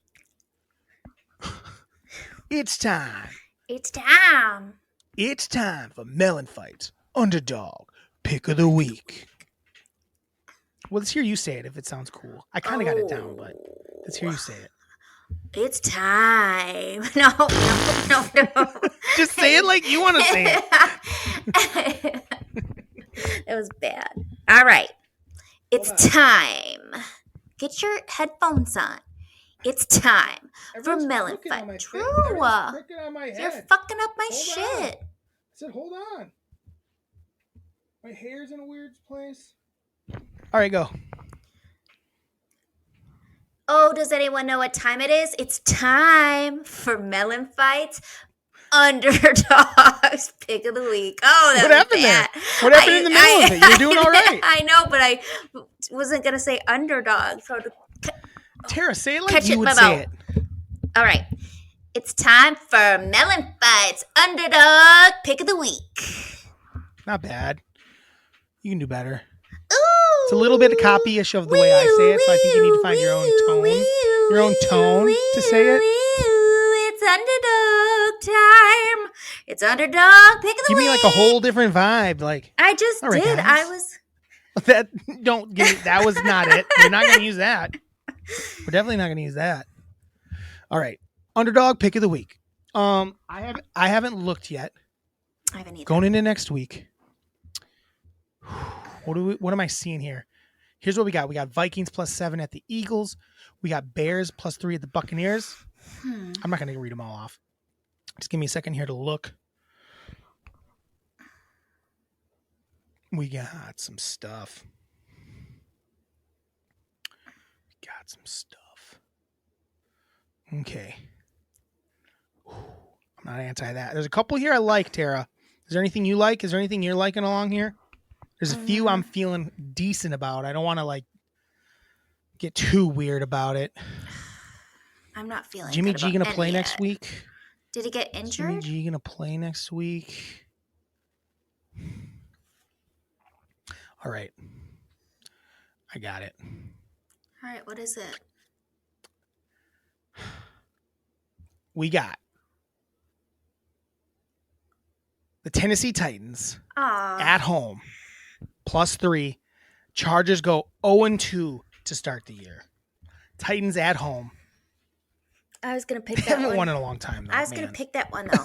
It's time. It's time. It's time for Melon Fights Underdog Pick of the Week. Well, let's hear you say it if it sounds cool. I kind of got it down, but let's hear you say it. It's time. No. Just say it like you want to say it. It was bad. All right. It's time. Get your headphones on. It's time for Melon Fight. True. You're fucking up my shit. I said, hold on. My hair's in a weird place. All right, go. Oh, does anyone know what time it is? It's time for Melon Fights Underdogs Pick of the Week. Oh, that what happened bad. There? What happened in the middle of it? You're doing all right. I know, but I wasn't going to say underdog. So Tara, say it like you would say it. All right. It's time for Melon Fights Underdog Pick of the Week. Not bad. You can do better. Ooh, it's a little bit of copy-ish of the way I say it, so I think you need to find your own tone to say it. It's underdog time. It's underdog pick of the week. Give me like a whole different vibe. Like I just did. Guys. I was. That was not it. You're not going to use that. We're definitely not going to use that. All right, underdog pick of the week. I haven't looked yet. I haven't either. Going into next week. What am I seeing here? Here's what we got. We got Vikings +7 at the Eagles. We got Bears +3 at the Buccaneers. I'm not going to read them all off. Just give me a second here to look. We got some stuff. Okay. I'm not anti that. There's a couple here I like, Tara. Is there anything you like? Is there anything you're liking along here? There's a few I'm feeling decent about. I don't want to like get too weird about it. I'm not feeling Jimmy good G about gonna play next week? Did he get injured? Jimmy G gonna play next week? All right. I got it. All right, what is it? We got the Tennessee Titans at home. +3. Chargers go 0-2 to start the year. Titans at home. I was going to pick they that one. They haven't won in a long time, though. I was going to pick that one, though.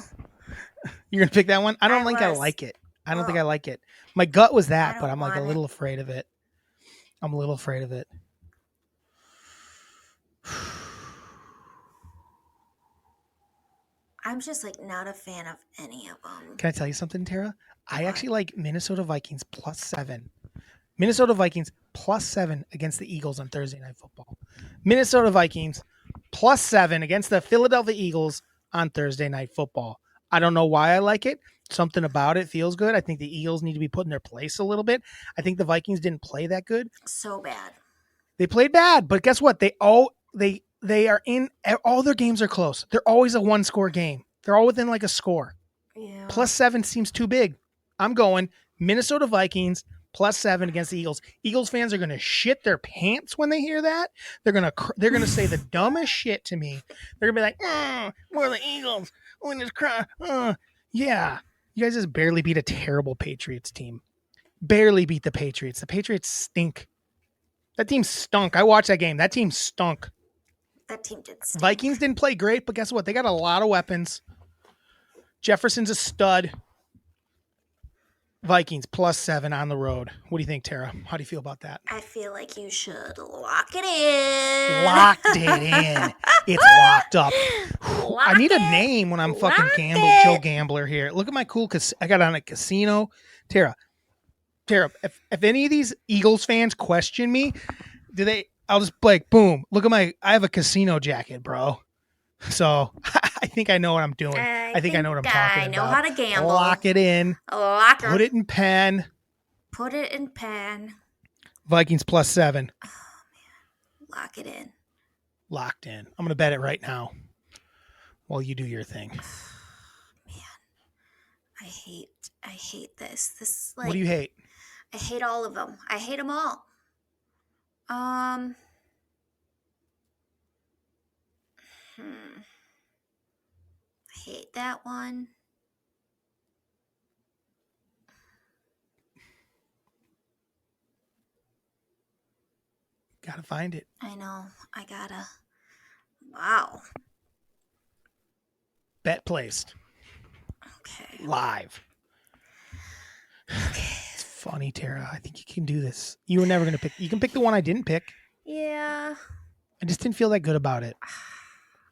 You're going to pick that one? I don't think I like it. I don't think I like it. My gut was that, but I'm like a little afraid of it. I'm a little afraid of it. I'm just like not a fan of any of them. Can I tell you something, Tara? I actually like Minnesota Vikings +7. Minnesota Vikings +7 against the Eagles on Thursday Night Football. Minnesota Vikings +7 against the Philadelphia Eagles on Thursday Night Football. I don't know why I like it. Something about it feels good. I think the Eagles need to be put in their place a little bit. I think the Vikings didn't play that good. So bad. They played bad, but guess what? They are in all their games are close. They're always a 1-score game. They're all within like a score. Yeah. +7 seems too big. I'm going Minnesota Vikings +7 against the Eagles. Eagles fans are going to shit their pants when they hear that. They're going to say the dumbest shit to me. They're going to be like, we're the Eagles. We just cry. Yeah. You guys just barely beat a terrible Patriots team. Barely beat the Patriots. The Patriots stink. That team stunk. I watched that game. That team stunk. That team did stink. Vikings didn't play great, but guess what? They got a lot of weapons. Jefferson's a stud. Vikings +7 on the road. What do you think, Tara? How do you feel about that? I feel like you should lock it in. Locked it in. It's locked up. I need a name when I'm fucking Joe Gambler here. Look at my cool I got on a casino. Tara, Tara, if any of these Eagles fans question me, I'll just like, boom, look at I have a casino jacket, bro. So I think I know what I'm doing. I think I know what I'm talking about. I know how to gamble. Lock it in. Put it in pen. Put it in pen. Vikings +7. Oh, man. Lock it in. Locked in. I'm going to bet it right now while you do your thing. Man, I hate this. This is like, what do you hate? I hate all of them. I hate them all. I hate that one. Gotta find it. I know. I gotta. Wow. Bet placed. Okay. Live. Okay. It's funny, Tara. I think you can do this. You were never gonna pick. You can pick the one I didn't pick. Yeah. I just didn't feel that good about it.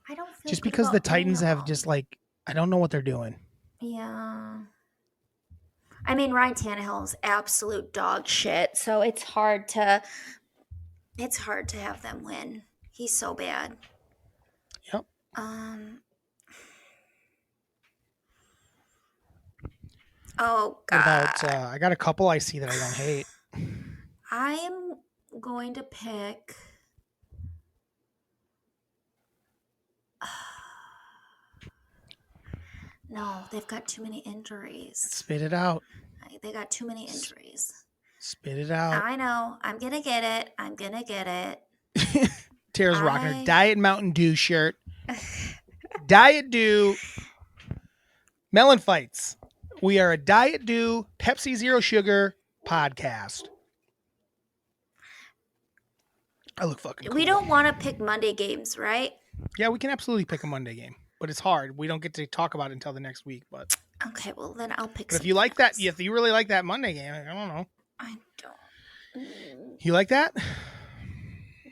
I don't feel just because the Titans have just like, I don't know what they're doing. Yeah. I mean, Ryan Tannehill is absolute dog shit, so it's hard to have them win. He's so bad. Yep. Oh God. What about? I got a couple I see that I don't hate. I am going to pick. No, they've got too many injuries. Spit it out. They got too many injuries. Spit it out. I know. I'm going to get it. Tara's rocking her Diet Mountain Dew shirt. Diet Dew. Melon Fights. We are a Diet Dew Pepsi Zero Sugar podcast. I look fucking cool. We don't want to pick Monday games, right? Yeah, we can absolutely pick a Monday game. But it's hard. We don't get to talk about it until the next week. But okay, well then I'll pick. But if you like that, if you really like that Monday game, I don't know. I don't. You like that?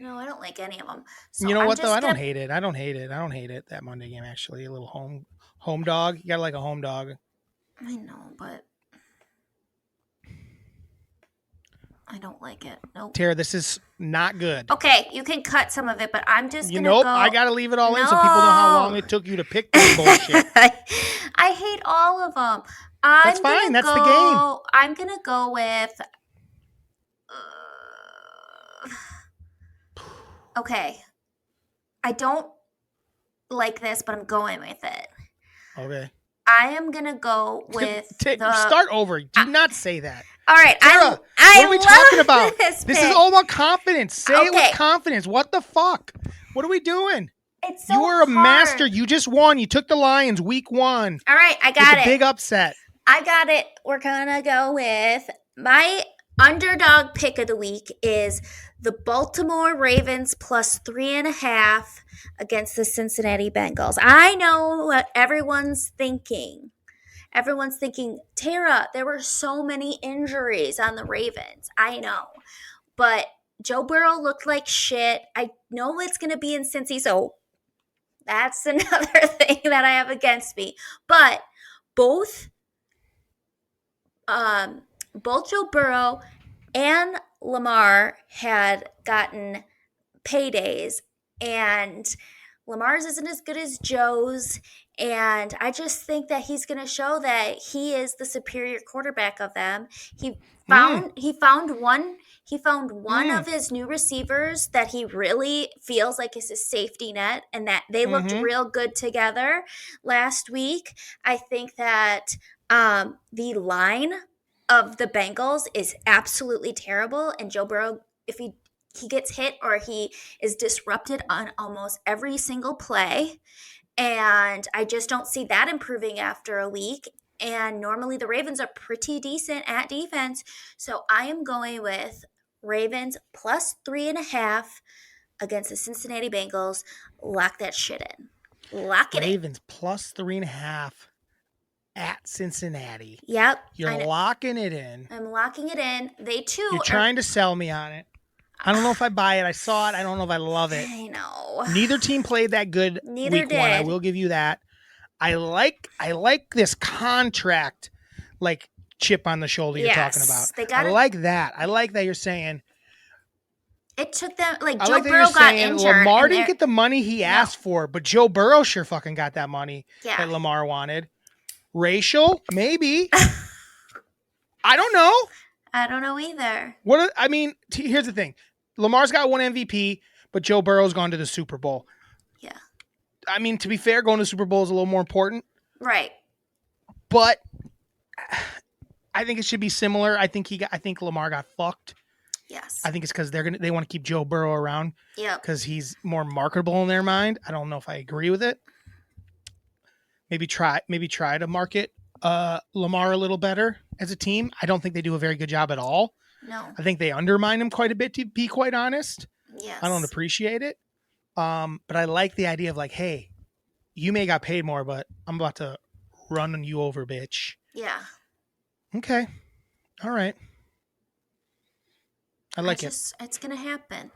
No, I don't like any of them. So you know what though? I don't hate it. I don't hate it. That Monday game actually, a little home dog. You gotta like a home dog. I know, but I don't like it. Nope. Tara, this is not good. Okay, you can cut some of it, but I'm just gonna go. I gotta leave it all in so people know how long it took you to pick this bullshit. I hate all of them. That's fine. That's the game. I'm gonna go with. Okay, I don't like this, but I'm going with it. Okay. I am gonna go with start over. Do not say that. All right, Tara, what are we talking about? This is all about confidence. Say it with confidence. What the fuck? What are we doing? It's so You were a master. You just won. You took the Lions week 1. All right, I got it. Big upset. I got it. We're gonna go with my underdog pick of the week is the Baltimore Ravens +3.5 against the Cincinnati Bengals. I know what everyone's thinking. Everyone's thinking, Tara, there were so many injuries on the Ravens. I know. But Joe Burrow looked like shit. I know it's going to be in Cincy, so that's another thing that I have against me. But both Joe Burrow and Lamar had gotten paydays, and Lamar's isn't as good as Joe's, and I just think that he's going to show that he is the superior quarterback of them. He found one of his new receivers that he really feels like is his safety net, and that they looked real good together last week. I think that the line of the Bengals is absolutely terrible, and Joe Burrow, if he gets hit or he is disrupted on almost every single play, and I just don't see that improving after a week. And normally the Ravens are pretty decent at defense, so I am going with Ravens +3.5 against the Cincinnati Bengals. Lock that shit in. Lock it in. Ravens +3.5 at Cincinnati. Yep. You're locking it in. I'm locking it in. They too. You're trying to sell me on it. I don't know if I buy it. I saw it. I don't know if I love it. I know. Neither team played that good week 1. I will give you that. I like this contract, like chip on the shoulder you're talking about. I like that. I like that you're saying it took them like Joe Burrow got injured. Lamar didn't get the money he asked for, but Joe Burrow sure fucking got that money that Lamar wanted. Racial, maybe. I don't know. I don't know either. Here's the thing: Lamar's got one MVP, but Joe Burrow's gone to the Super Bowl. Yeah. I mean, to be fair, going to the Super Bowl is a little more important. Right. But I think it should be similar. I think Lamar got fucked. Yes. I think it's because they want to keep Joe Burrow around. Yeah. Because he's more marketable in their mind. I don't know if I agree with it. Maybe try to market Lamar a little better as a team. I don't think they do a very good job at all. No. I think they undermine him quite a bit, to be quite honest. Yes. I don't appreciate it. But I like the idea of like, hey, you may got paid more, but I'm about to run you over, bitch. Yeah. Okay. All right. I like it. It's going to happen.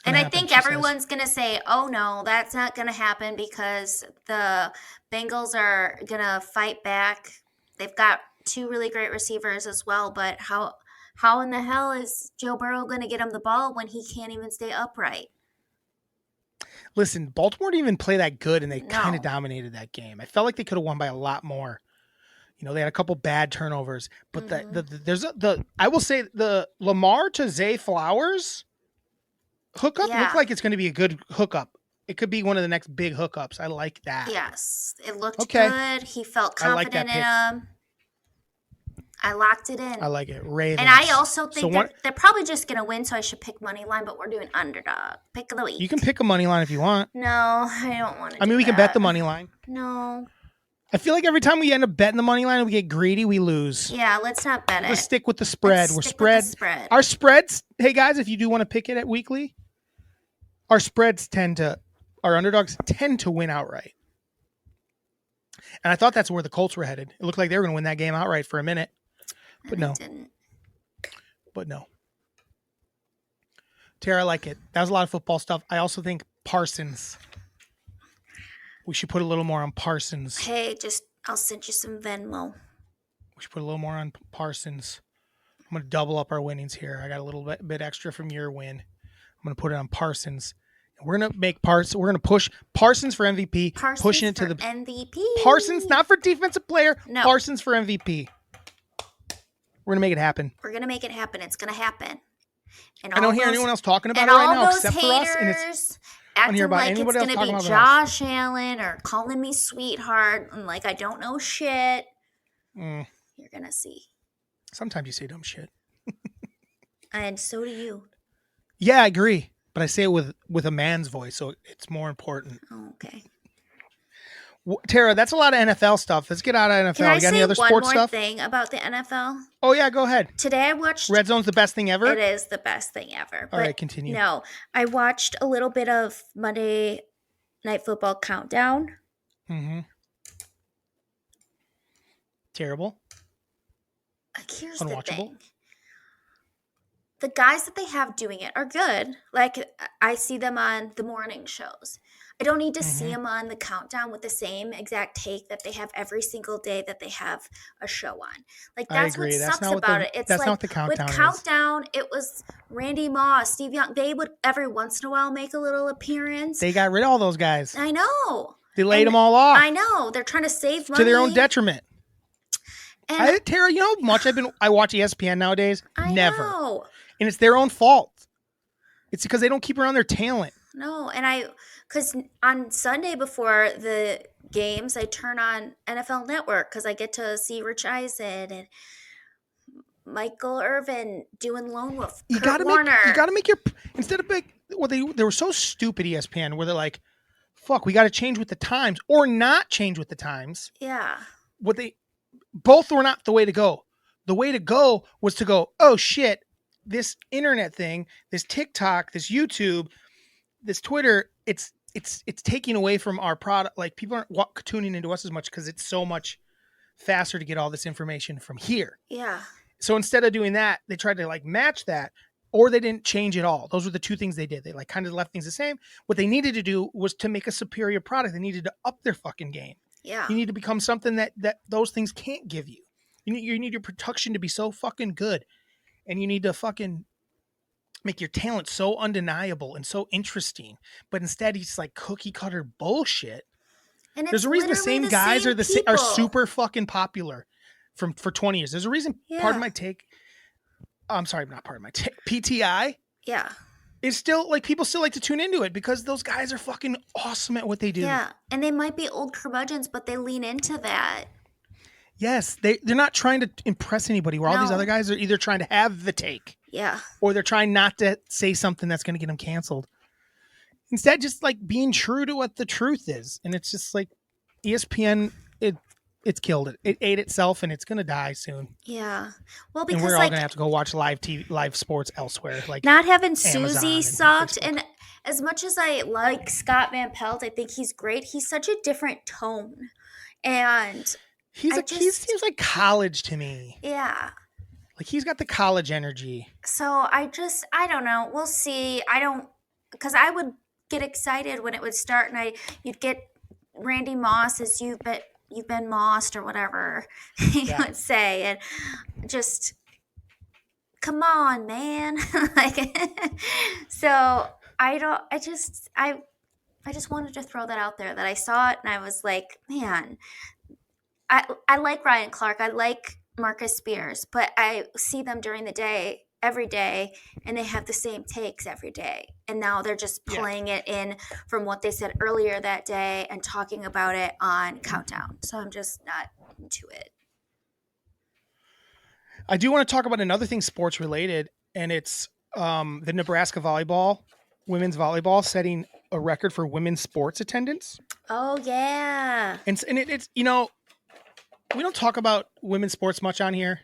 And I think everyone's going to say, oh, no, that's not going to happen because the Bengals are going to fight back. They've got 2 really great receivers as well. But how in the hell is Joe Burrow going to get him the ball when he can't even stay upright? Listen, Baltimore didn't even play that good, and they kind of dominated that game. I felt like they could have won by a lot more. You know, they had a couple bad turnovers, but I will say the Lamar to Zay Flowers hookup looked like it's going to be a good hookup. It could be one of the next big hookups. I like that. Yes, it looked good. He felt confident in him. I locked it in. I like it. Ravens. And I also think they're probably just going to win, so I should pick money line, but we're doing underdog. Pick of the week. You can pick a money line if you want. No, I don't want to. We can bet the money line. No. I feel like every time we end up betting the money line and we get greedy, we lose. Yeah, let's not bet it. Let's stick with the spread. Our spreads, hey guys, if you do want to pick it at weekly, our underdogs tend to win outright. And I thought that's where the Colts were headed. It looked like they were going to win that game outright for a minute. But no. But no. Tara, I like it. That was a lot of football stuff. I also think Parsons. We should put a little more on Parsons. Hey, I'll send you some Venmo. We should put a little more on Parsons. I'm going to double up our winnings here. I got a little bit extra from your win. I'm going to put it on Parsons. We're going to we're going to push Parsons for MVP. Pushing it to the MVP. Parsons, not for defensive player. No. Parsons for MVP. We're going to make it happen. We're going to make it happen. It's going to happen. And I don't hear anyone else talking about it right now except for us. And it's acting like it's going to be Josh Allen or calling me sweetheart and like I don't know shit. You're going to see. Sometimes you say dumb shit. And so do you. Yeah, I agree. But I say it with a man's voice, so it's more important. Oh, okay. Tara, that's a lot of NFL stuff. Let's get out of NFL. Can I got any other sports stuff? One more thing about the NFL? Oh, yeah, go ahead. Today I watched... Red Zone's the best thing ever? It is the best thing ever. All right, continue. No, I watched a little bit of Monday Night Football Countdown. Mm-hmm. Terrible. Like, here's the thing. The guys that they have doing it are good. Like, I see them on the morning shows. I don't need to see them on the countdown with the same exact take that they have every single day that they have a show on. Like, that's what sucks about it. It's that's like, not what the countdown with Countdown, it was Randy Moss, Steve Young. They would every once in a while make a little appearance. They got rid of all those guys. I know. They laid them all off. I know. They're trying to save money. To their own detriment. Tara, you know how much I watch ESPN nowadays? Never. Know. And it's their own fault. It's because they don't keep around their talent. No, because on Sunday before the games, I turn on NFL Network because I get to see Rich Eisen and Michael Irvin doing Lone Wolf. You got to make your instead of they were so stupid ESPN where they're like, fuck, we got to change with the times or not change with the times. Yeah. Both were not the way to go. The way to go was to go, oh shit. This internet thing, this TikTok, this YouTube, this Twitter, it's taking away from our product. Like people aren't tuning into us as much because it's so much faster to get all this information from here. Yeah. So instead of doing that, they tried to like match that, or they didn't change at all. Those were the two things they did. They like kind of left things the same. What they needed to do was to make a superior product. They needed to up their fucking game. Yeah. You need to become something that those things can't give you. You need your production to be so fucking good, and you need to fucking make your talent so undeniable and so interesting. But instead, he's like cookie cutter bullshit. And there's a reason the same guys are super fucking popular for 20 years. There's a reason. Yeah. Pardon my take. I'm sorry, not pardon my take. PTI. Yeah. Is still like people still like to tune into it because those guys are fucking awesome at what they do. Yeah, and they might be old curmudgeons, but they lean into that. Yes, they're not trying to impress anybody. Where all these other guys are either trying to have the take, or they're trying not to say something that's going to get them canceled. Instead, just like being true to what the truth is, and it's just like ESPN. It's killed it. It ate itself, and it's going to die soon. Yeah. Well, because we're all going to have to go watch live sports elsewhere. Like not having Susie sucked, and as much as I like Scott Van Pelt, I think he's great. He's such a different tone, and he seems like college to me. Yeah. Like he's got the college energy. So I don't know. We'll see. Because I would get excited when it would start, and you'd get Randy Moss as you've been mossed or whatever you would say, and just come on, man. So I just wanted to throw that out there, that I saw it and I was like, man, I like Ryan Clark, I like Marcus Spears, but I see them during the day every day, and they have the same takes every day, and now they're just playing it in from what they said earlier that day and talking about it on Countdown. So I'm just not into it. I do want to talk about another thing sports related, and it's the Nebraska women's volleyball setting a record for women's sports attendance. Oh yeah. And it's we don't talk about women's sports much on here.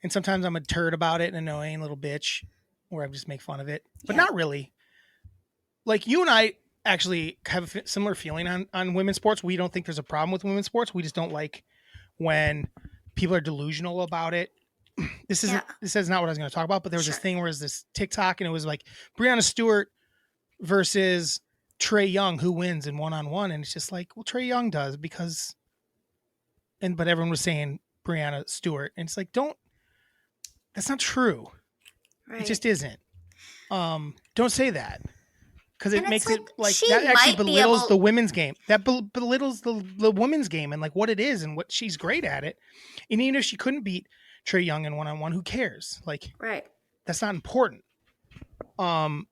And sometimes I'm a turd about it, an annoying little bitch, or I just make fun of it. But not really. Like, you and I actually have a similar feeling on women's sports. We don't think there's a problem with women's sports. We just don't like when people are delusional about it. This is not what I was going to talk about, but there was this thing where it was this TikTok, and it was like Breanna Stewart versus Trey Young, who wins in one-on-one. And it's just like, well, Trey Young does because... but everyone was saying Breanna Stewart. And it's like, that's not true. Right. It just isn't. Don't say that, because it makes it like that actually belittles the women's game. That belittles the women's game and like what it is and what she's great at it. And even if she couldn't beat Trey Young in one-on-one, who cares? Like, that's not important. But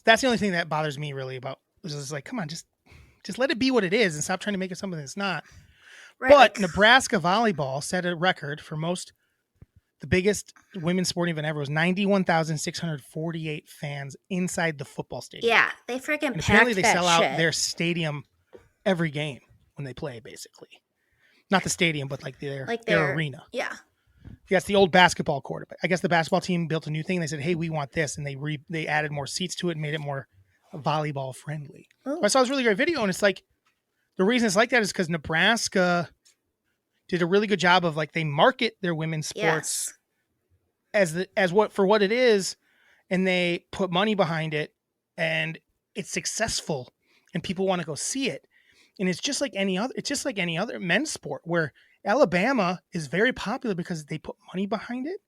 that's the only thing that bothers me really about this. Is like, come on, just let it be what it is and stop trying to make it something that's not. Right. But Nebraska volleyball set a record for the biggest women's sporting event ever. Was 91,648 fans inside the football stadium. Yeah, they freaking packed apparently they that sell shit out their stadium every game when they play, basically. Not the stadium, but like their arena. Yeah. Yeah, it's the old basketball court. I guess the basketball team built a new thing. They said, hey, we want this. And they added more seats to it and made it more volleyball friendly. I saw this really great video, and it's like, the reason it's like that is because Nebraska did a really good job of like, they market their women's sports as what it is, and they put money behind it, and it's successful, and people want to go see it. And it's just like any other men's sport, where Alabama is very popular because they put money behind it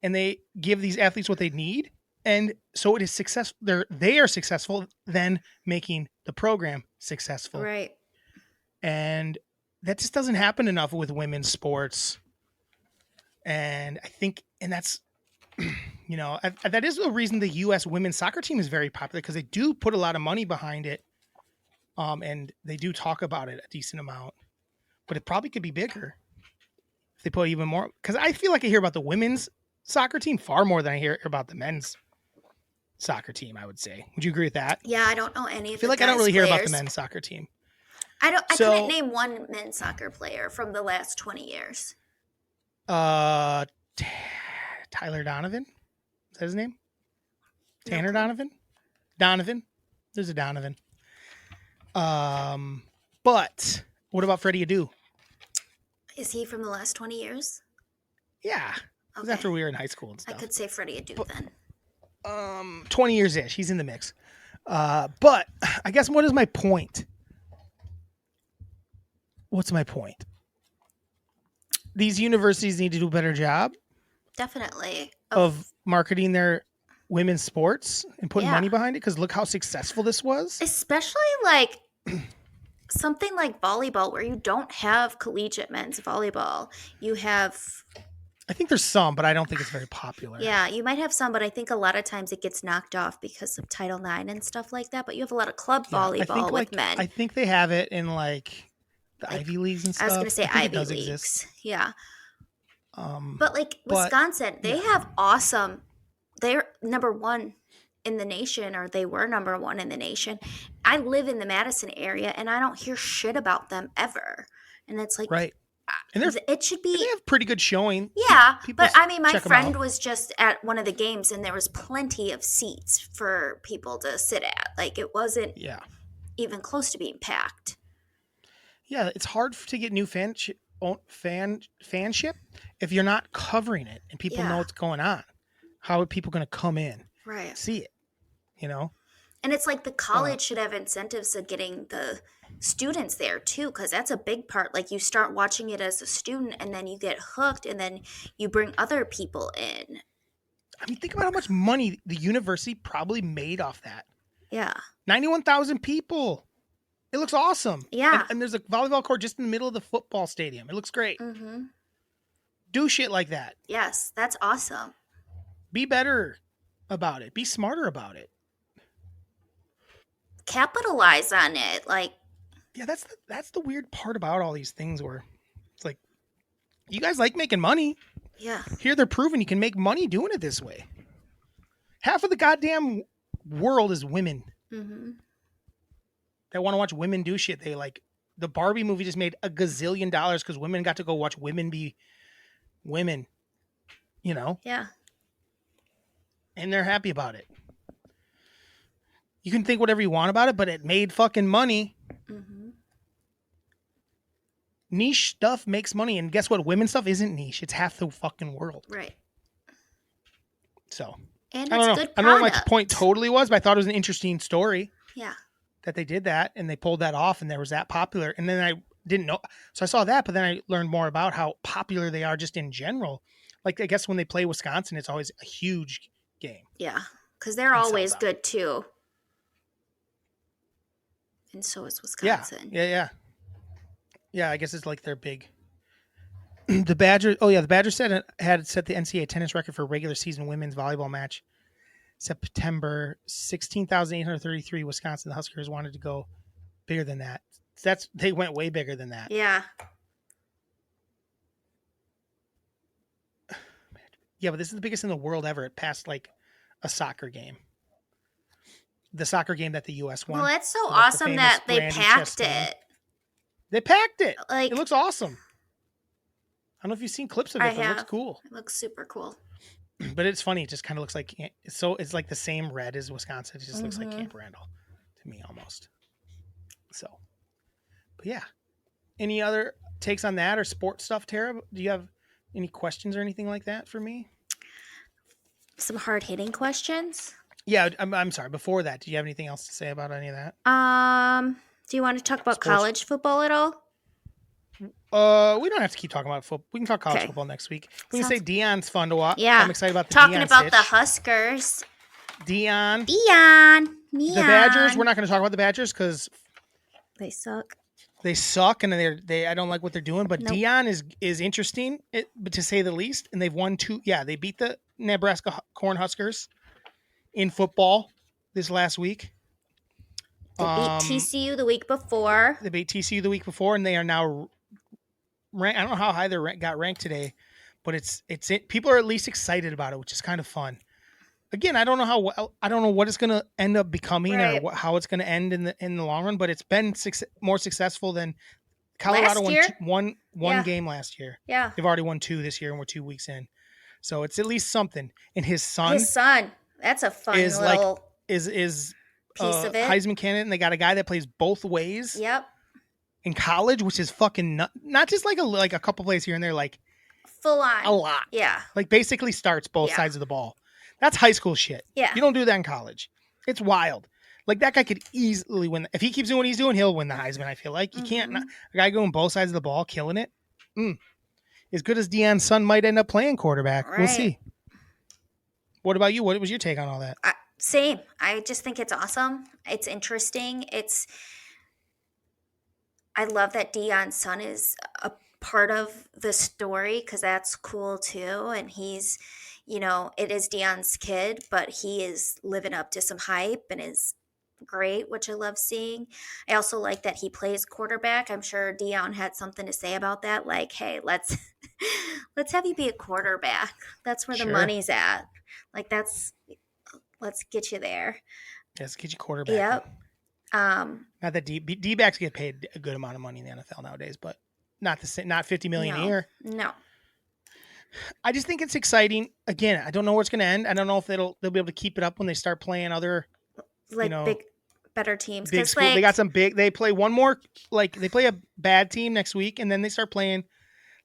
and they give these athletes what they need. And so it is successful. They are successful then making the program successful. Right. And that just doesn't happen enough with women's sports. And I think, and that's, that is the reason the U.S. women's soccer team is very popular, because they do put a lot of money behind it. And they do talk about it a decent amount, but it probably could be bigger if they put even more. Because I feel like I hear about the women's soccer team far more than I hear about the men's soccer team, I would say. Would you agree with that? Yeah, I don't know any of the I feel like I don't really hear about the men's soccer team. I couldn't name one men's soccer player from the last 20 years. Tyler Donovan? Is that his name? Tanner Donovan? Donovan? There's a Donovan. But what about Freddie Adu? Is he from the last 20 years? Yeah. It was after we were in high school and stuff. I could say Freddie Adu then. 20 years-ish. He's in the mix. But I guess what is my point? what's my point? These universities need to do a better job. Definitely. Of marketing their women's sports and putting money behind it. Because look how successful this was. Especially like something like volleyball, where you don't have collegiate men's volleyball. You have... I think there's some, but I don't think it's very popular. Yeah, you might have some, but I think a lot of times it gets knocked off because of Title IX and stuff like that. But you have a lot of club volleyball with men. I think they have it in like the Ivy Leagues and stuff. I was going to say Ivy Leagues. Exist. Yeah. But like Wisconsin, they have awesome... They're number one in the nation, or they were number one in the nation. I live in the Madison area, and I don't hear shit about them ever. And it's like... Right. And it should be... They have pretty good showing. Yeah, but I mean, my friend was just at one of the games, and there was plenty of seats for people to sit at. Like, it wasn't even close to being packed. Yeah, it's hard to get new fanship if you're not covering it and people know what's going on. How are people going to come in, see it, you know? And it's like the college should have incentives of getting the students there too, because that's a big part. Like, you start watching it as a student, and then you get hooked, and then you bring other people in. I mean, think about how much money the university probably made off that. Yeah. 91,000 people. It looks awesome. Yeah. And there's a volleyball court just in the middle of the football stadium. It looks great. Mm-hmm. Do shit like that. Yes, that's awesome. Be better about it. Be smarter about it. Capitalize on it. Like, yeah, that's the weird part about all these things, where it's like, you guys like making money. Yeah. Here they're proving you can make money doing it this way. Half of the goddamn world is women. Mm-hmm. That want to watch women do shit. They like, the Barbie movie just made $1 gazillion because women got to go watch women be women, you know? Yeah. And they're happy about it. You can think whatever you want about it, but it made fucking money. Mm-hmm. Niche stuff makes money. And guess what? Women's stuff isn't niche. It's half the fucking world. Right. So, and I don't know. Good I don't know what my point totally was, but I thought it was an interesting story. Yeah. That they did that and they pulled that off and there was that popular. And then I didn't know. So I saw that, but then I learned more about how popular they are just in general. Like, I guess when they play Wisconsin, it's always a huge game. Yeah. Because they're always good too. And so is Wisconsin. Yeah. I guess it's like they're big. The Badgers. Oh yeah, the Badgers had set the NCAA attendance record for a regular season women's volleyball match. September 16,833. Wisconsin. The Huskers wanted to go bigger than that. They went way bigger than that. Yeah. Yeah, but this is the biggest in the world ever. It passed like a soccer game. The soccer game that the U.S. won. Well, that's so awesome that they packed it. They packed it. Like, it looks awesome. I don't know if you've seen clips of it, but it looks cool. It looks super cool. But it's funny. It just kind of looks like it's like the same red as Wisconsin. It just looks like Camp Randall to me almost. So, but yeah. Any other takes on that or sports stuff, Tara? Do you have any questions or anything like that for me? Some hard hitting questions. Yeah, I'm sorry. Before that, do you have anything else to say about any of that? Do you want to talk about college football at all? We don't have to keep talking about football. We can talk college football next week. We can say Deion's fun to watch. Yeah, I'm excited about the talking Deion about sitch. the Huskers. Deion. The Badgers. We're not going to talk about the Badgers because they suck. They suck, and they I don't like what they're doing. But Deion is interesting, but to say the least. And they've won 2. Yeah, they beat the Nebraska Cornhuskers in football this last week. They beat TCU the week before. They beat TCU the week before, and they are now ranked. I don't know how high they got ranked today, but people are at least excited about it, which is kind of fun. Again, I don't know what it's going to end up becoming or how it's going to end in the long run, but it's been more successful than Colorado won one game last year. Yeah, they've already won 2 this year, and we're 2 weeks in, so it's at least something. And his son, that's a fun little is piece of it. Heisman candidate, and they got a guy that plays both ways. Yep. In college, which is fucking not just like a couple plays here and there, like full on a lot. Yeah. Like basically starts both sides of the ball. That's high school shit. Yeah. You don't do that in college. It's wild. Like that guy could easily win. If he keeps doing what he's doing, he'll win the Heisman. I feel like you can't. A guy going both sides of the ball, killing it. As good as Deion's son might end up playing quarterback. Right. We'll see. What about you? What was your take on all that? Same. I just think it's awesome. It's interesting. I love that Deion's son is a part of the story because that's cool too. And he's, it is Deion's kid, but he is living up to some hype and is great, which I love seeing. I also like that he plays quarterback. I'm sure Deion had something to say about that. Like, hey, let's have you be a quarterback. That's where the money's at. Like let's get you there. Let's get you quarterback. Yep. Not that D-backs get paid a good amount of money in the NFL nowadays, but not $50 million a year. No. I just think it's exciting. Again, I don't know where it's going to end. I don't know if they'll be able to keep it up when they start playing other big, better teams. Big school. They got some big. They play one more. Like they play a bad team next week, and then they start playing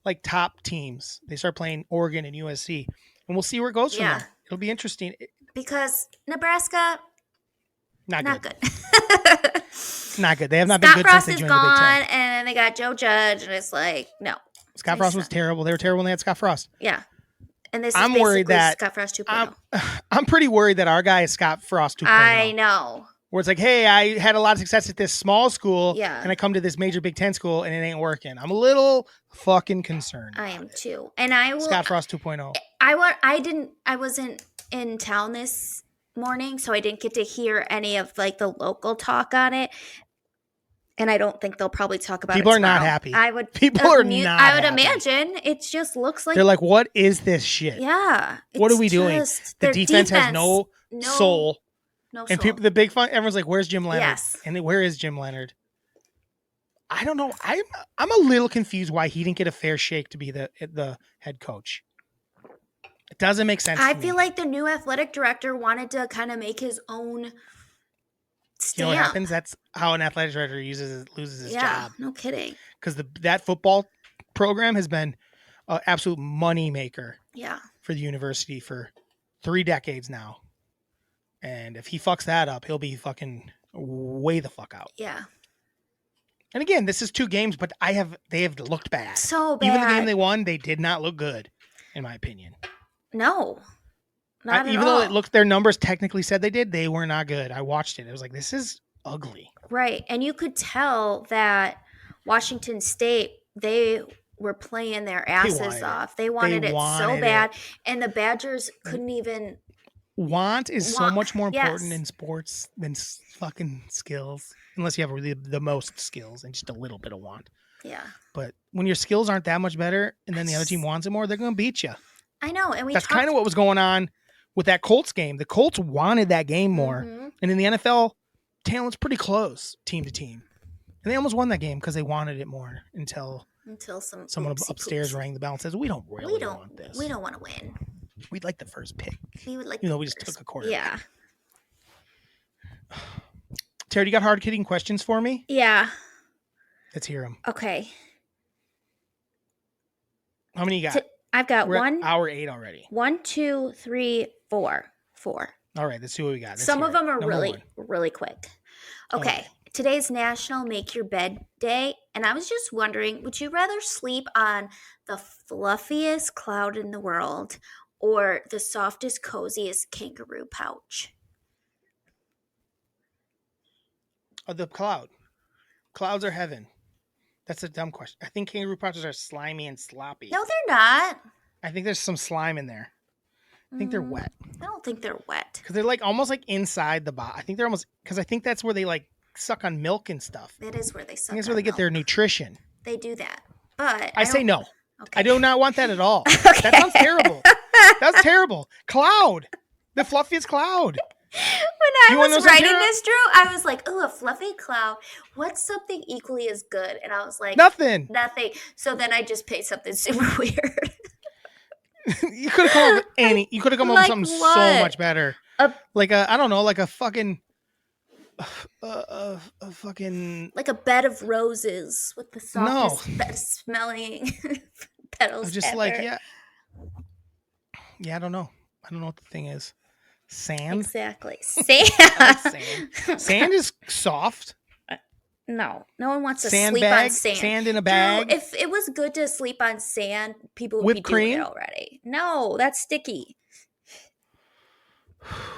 like top teams. They start playing Oregon and USC, and we'll see where it goes from there. It'll be interesting because Nebraska, not good. Not good. They have not been good since they joined the Big Ten. Scott Frost is gone, and then they got Joe Judge, and it's like no. Scott Frost was terrible. They were terrible when they had Scott Frost. Yeah. And this is worried that Scott Frost 2.0. I'm pretty worried that our guy is Scott Frost 2.0. I know. Where it's like, hey, I had a lot of success at this small school, and I come to this major Big Ten school, and it ain't working. I'm a little fucking concerned. I am too. And I will. Scott Frost 2.0. I wasn't in town this morning, so I didn't get to hear any of like the local talk on it. And I don't think they'll probably talk about People it are not happy. I would imagine it just looks like they're like, what is this shit? Yeah. What are we doing? The defense has no soul. No and soul. The big fun, everyone's like, where's Jim Leonard? Yes. And where is Jim Leonard? I don't know. I'm a little confused why he didn't get a fair shake to be the head coach. It doesn't make sense. I feel like the new athletic director wanted to kind of make his own stamp. You know what happens? That's how an athletic director loses his job. No kidding. Because that football program has been an absolute money maker. Yeah. For the university for 3 decades now. And if he fucks that up, he'll be fucking way the fuck out. Yeah. And again, this is 2 games, but they have looked bad. So bad. Even the game they won, they did not look good, in my opinion. No. Not at all. Even though it looked, their numbers technically said they were not good. I watched it. It was like, this is ugly. Right. And you could tell that Washington State, they were playing their asses off. They wanted it so bad. And the Badgers couldn't even. Want is so much more important in sports than fucking skills. Unless you have really the most skills and just a little bit of want. Yeah. But when your skills aren't that much better and then the other team wants it more, they're going to beat you. I know. And that's kind of what was going on with that Colts game. The Colts wanted that game more. Mm-hmm. And in the NFL, talent's pretty close team to team. And they almost won that game because they wanted it more until someone upstairs rang the bell and says, we don't really want this. We don't want to win. We'd like the first pick. We would like we just took a quarter. Yeah. Tara, you got hard-hitting questions for me? Yeah. Let's hear them. Okay. How many you got? I've got We're at hour 8 already. 1, 2, 3, 4. 4. All right, let's see what we got. Some of them are really quick. Okay. Today's National Make Your Bed Day, and I was just wondering, would you rather sleep on the fluffiest cloud in the world or the softest, coziest kangaroo pouch? The cloud. Clouds are heaven. That's a dumb question. I think kangaroo pouches are slimy and sloppy. No, they're not. I think there's some slime in there. I think they're wet. I don't think they're wet. Because they're like almost like inside the bottom. I think they're almost, because I think that's where they like suck on milk and stuff. That is where they suck on milk. That's where they get their nutrition. They do that. But I say no. Okay. I do not want that at all. Okay. That sounds terrible. That's terrible. Cloud. The fluffiest cloud. When I was writing this, Drew, I was like, oh, a fluffy cloud. What's something equally as good? And I was like, Nothing. So then I just picked something super weird. You could have come up with you could have come up with something so much better. Like I don't know, like a fucking fucking like a bed of roses with the softest best smelling petals. just ever. Like yeah, I don't know what the thing is. Sand? Exactly. Sand. I like sand. Sand is soft. No one wants to Sand sleep bag? on sand. Sand in a bag? Drew, if it was good to sleep on sand, people would Whipped be doing it cream? already. No, that's sticky.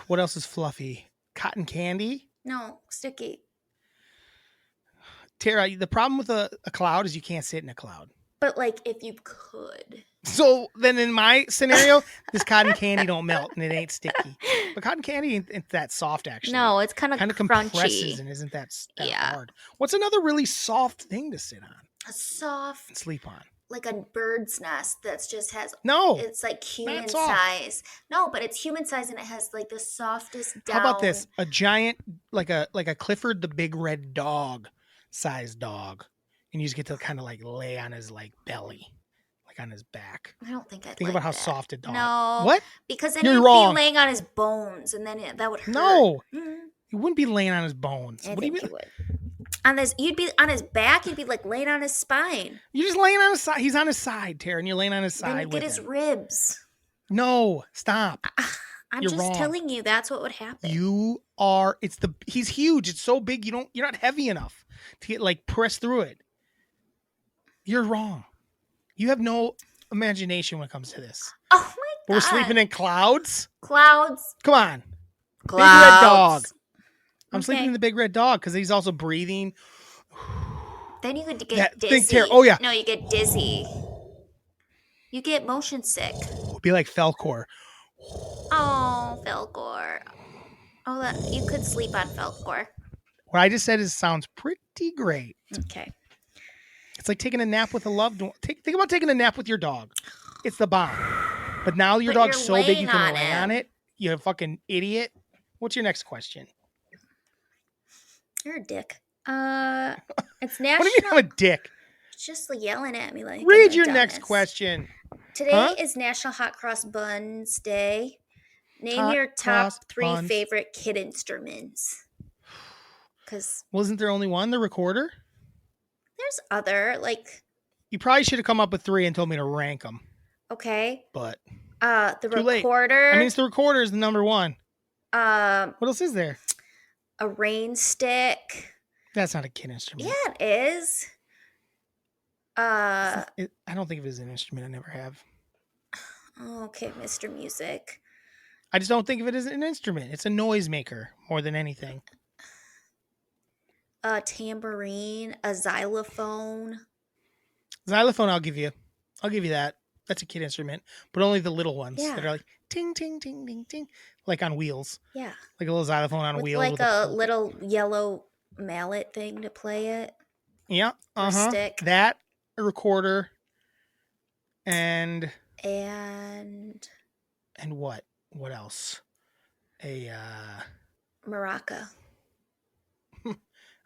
What else is fluffy? Cotton candy? No, sticky. Tara, the problem with a cloud is you can't sit in a cloud. But like if you could. So then in my scenario, this cotton candy don't melt and it ain't sticky. But cotton candy ain't that soft actually. No, it's kind of compresses and isn't that hard. What's another really soft thing to sit on? A soft and sleep on. Like a bird's nest that's just has it's like human size. No, but it's human size and it has like the softest down. How about this? A giant like a Clifford the Big Red Dog sized dog. And you just get to kind of like lay on his like belly. Like on his back. I don't think I'd think about how soft a dog. No. What? Because then you'd be laying on his bones and then that would hurt. No. You wouldn't be laying on his bones. What do you mean? You would. You'd be on his back. You'd be like laying on his spine. You're just laying on his side. He's on his side, Tara, and you're laying on his side. Then you get his ribs. No, stop. I'm just wrong. Telling you that's what would happen. He's huge. It's so big. You're not heavy enough to get like pressed through it. You're wrong. You have no imagination when it comes to this. Oh my God. We're sleeping in clouds? Clouds. Come on. Clouds. Big red dog. I'm sleeping in the big red dog because he's also breathing. Then you could get dizzy. Oh, yeah. No, you get dizzy. You get motion sick. Be like Falcor. Oh, Falcor. Oh, you could sleep on Falcor. What I just said sounds pretty great. Okay. It's like taking a nap with a loved one. Think about taking a nap with your dog. It's the bomb. But now your dog's so big you can lay on it. You fucking idiot. What's your next question? You're a dick. It's national. What do you mean I'm a dick? Just like yelling at me like. Read your next question. Today is National Hot Cross Buns Day. Name your top 3 favorite kid instruments. Wasn't there only one? The recorder? There's other You probably should have come up with 3 and told me to rank them. Okay. But the recorder. Late. I mean, it's the recorder is the number 1. What else is there? A rain stick. That's not a kid instrument. Yeah, it is. I don't think of it as an instrument. I never have. Okay, Mr. Music. I just don't think of it as an instrument. It's a noisemaker more than anything. A tambourine, a xylophone. Xylophone, I'll give you that. That's a kid instrument, but only the little ones that are like ting, ting, ting, ting, ting, like on wheels. Yeah. Like a little xylophone on wheels. Like a little yellow mallet thing to play it. Yeah. Stick. That, a recorder, and what? What else? A maraca.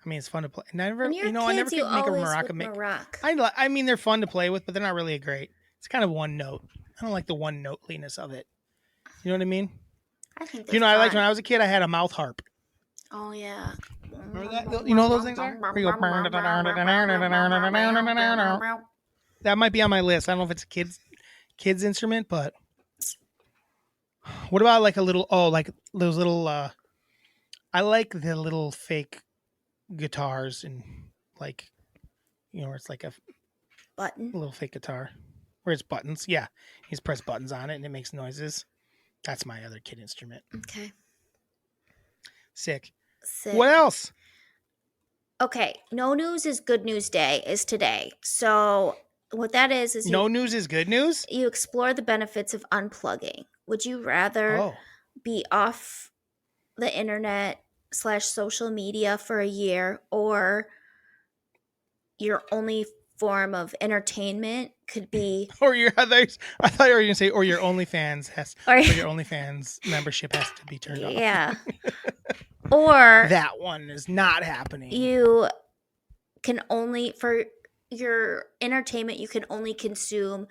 I mean, it's fun to play. I never could make a maraca. I mean, they're fun to play with, but they're not really great. It's kind of one note. I don't like the one noteliness of it. You know what I mean? I think I liked when I was a kid. I had a mouth harp. Oh yeah. Remember that? You know what those things are? That might be on my list. I don't know if it's a kids instrument, but what about like a little? Oh, like those little. I like the little fake guitars and like, where it's like a little fake guitar where it's buttons. Yeah, he's press buttons on it and it makes noises. That's my other kid instrument. Okay. Sick. What else? Okay, No News is Good News Day is today. So what that is no news is good news? You explore the benefits of unplugging. Would you rather be off the internet / social media for a year, or your only form of entertainment could be I thought you were going to say or your OnlyFans membership has to be turned off. Yeah. Or that one is not happening. You can only, for your entertainment, you can only consume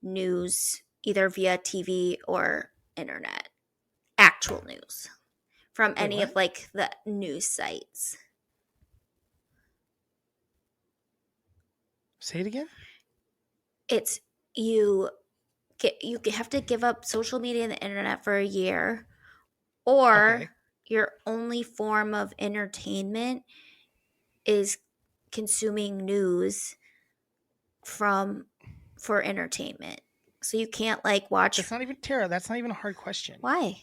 news either via TV or internet. Actual news from any of like the news sites. Say it again. It's you have to give up social media and the internet for a year, Or your only form of entertainment is consuming news for entertainment. So you can't like watch. That's not even Tara. That's not even a hard question. Why?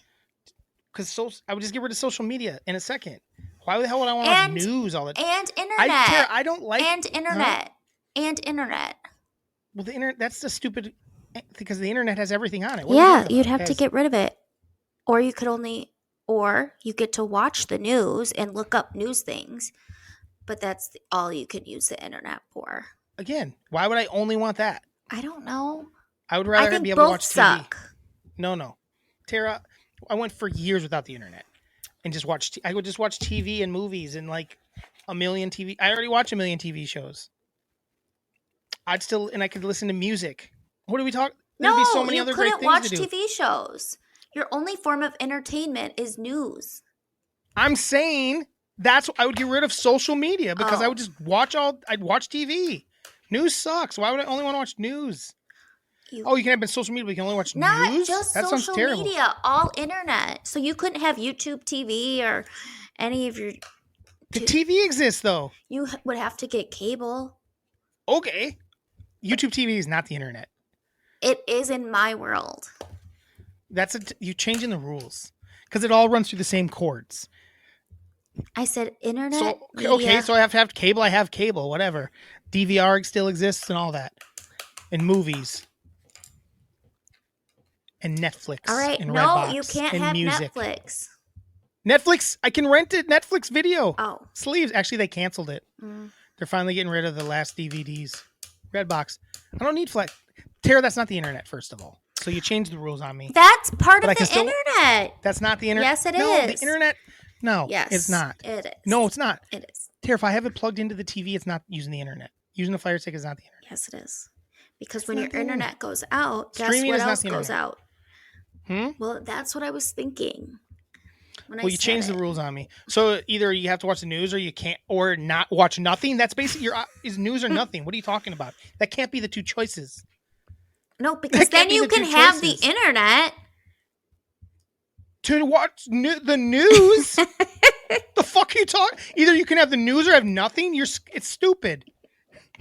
Because I would just get rid of social media in a second. Why the hell would I want to watch news all the time? And internet. Tara, I don't like internet. And internet. Well, the internet, that's the stupid, because the internet has everything on it. Yeah, you'd have to get rid of it. Or you get to watch the news and look up news things. But that's all you could use the internet for. Again, why would I only want that? I don't know. I would rather be able to watch TV. Suck. No. Tara, I went for years without the internet and just watch. I would just watch TV and movies and like a million TV. I already watch a million TV shows. I could listen to music. What do we talk? There'd be so many other great things to do. You couldn't watch TV shows. Your only form of entertainment is news. I'm saying I would get rid of social media because I would just I'd watch TV. News sucks. Why would I only want to watch news? You can have social media, but you can only watch news? Not just social media, all internet. So you couldn't have YouTube TV or any of your... The TV exists, though. You would have to get cable. Okay. YouTube TV is not the internet. It is in my world. You're changing the rules. Because it all runs through the same cords. I said internet, so I have to have cable. I have cable, whatever. DVR still exists and all that. And movies. And Netflix. All right, and no, Redbox, you can't and have music. Netflix. Netflix, I can rent it. Netflix video. Oh. Sleeves. Actually, they canceled it. They're finally getting rid of the last DVDs. Redbox. I don't need Flex. Tara, that's not the internet, first of all. So you changed the rules on me. That's part of the internet. That's not the internet. Yes, it is. No, the internet. No, yes, it's not. It is. No, it's not. It is. Tara, if I have it plugged into the TV, it's not using the internet. Using the Fire Stick is not the internet. Yes, it is. Because when your internet goes out, guess what else goes out? Well, that's what I was thinking. Well, you changed the rules on me. So either you have to watch the news or you can't, or not watch nothing. That's basically is news or nothing. What are you talking about? That can't be the two choices. No, because then you can have the internet. To watch the news? The fuck are you talking? Either you can have the news or have nothing. It's stupid.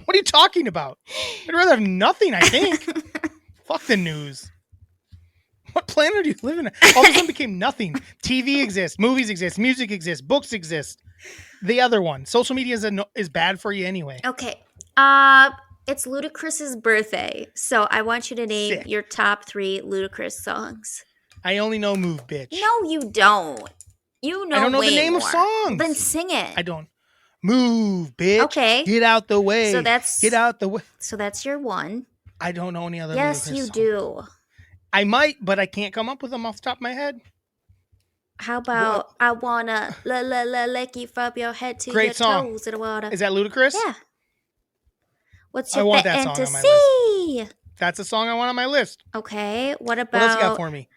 What are you talking about? I'd rather have nothing, I think. Fuck the news. What planet are you living on? All of a sudden became nothing. TV exists, movies exist, music exists, books exist. The other one, social media is bad for you anyway. Okay. It's Ludacris's birthday, so I want you to name your top 3 Ludacris songs. I only know "Move, Bitch." No, you don't. You know, I don't know way the name more. of songs. Then sing it. I don't. Move, bitch. Okay. Get out the way. Get out the way. So that's your one. I don't know any other. Yes, you do. I might, but I can't come up with them off the top of my head. How about I wanna lick you from your head to your toes in the water? Is that Ludacris? Yeah. What's your I want that song on my list. That's a song I want on my list. Okay. What about? What else you got for me?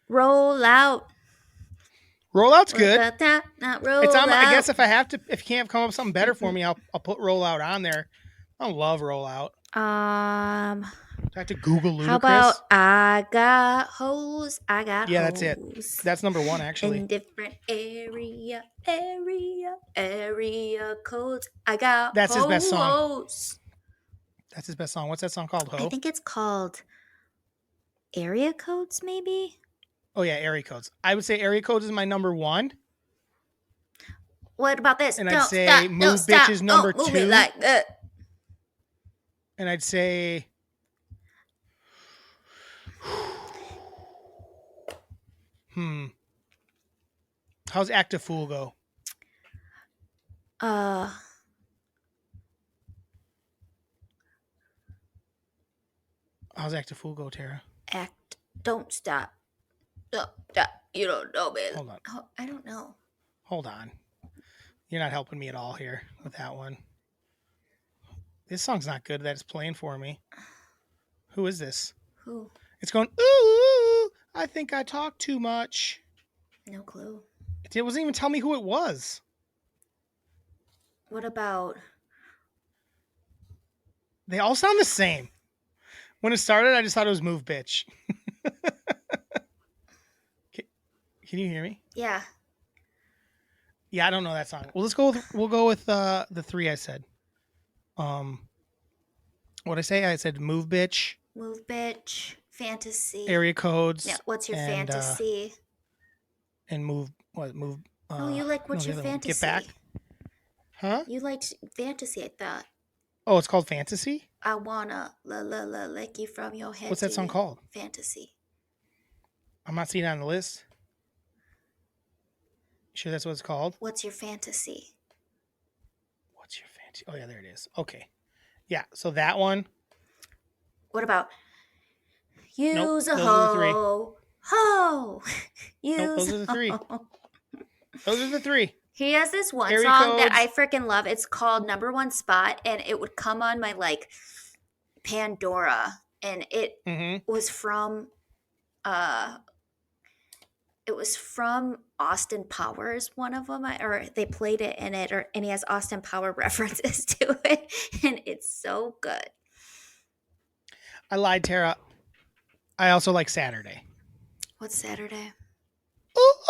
Roll Out. Roll Out's good. Roll it's on. Out. I guess if you can't come up with something better for me, I'll put Roll Out on there. I don't love Roll Out. I have to Google Ludacris. How about I got hoes? I got yeah, hoes. that's it. That's number 1 actually. In different area codes. I got. That's his best song. Hoes. That's his best song. What's that song called? Ho? I think it's called Area Codes, maybe. Oh yeah, Area Codes. I would say Area Codes is my number 1. What about this? And I'd say Move Bitch is number 2. Move it like that. And I'd say how's Act a Fool go? How's Act a Fool go, Tara? Don't stop. Don't stop. You don't know, man. Hold on. Oh, I don't know. Hold on. You're not helping me at all here with that one. This song's not good that it's playing for me. Who is this? Who? It's going, ooh, I think I talk too much. No clue. It doesn't even tell me who it was. What about? They all sound the same. When it started, I just thought it was Move Bitch. Can you hear me? Yeah. Yeah, I don't know that song. Well, we'll go with the three I said. What I say? I said move bitch. Move bitch. Fantasy. Area codes. Yeah. What's your fantasy? And move what move Oh, you like what's your fantasy? Get back. Huh? You liked fantasy, I thought. Oh, it's called Fantasy? I wanna lick you from your head. What's that song called? Fantasy. I'm not seeing it on the list. You sure that's what it's called? What's your fantasy? What's your fantasy? Oh yeah, there it is. Okay. Yeah, so that one. What about use a those hoe? Are the three. Ho! Those are the three. Those are the three. He has this one Area song codes. that I freaking love. It's called Number One Spot, and it would come on my like Pandora, and it was from Austin Powers, one of them, or they played it in it, and he has Austin Power references to it, and it's so good. I lied, Tara. I also like Saturday. What's Saturday? Ooh, ooh.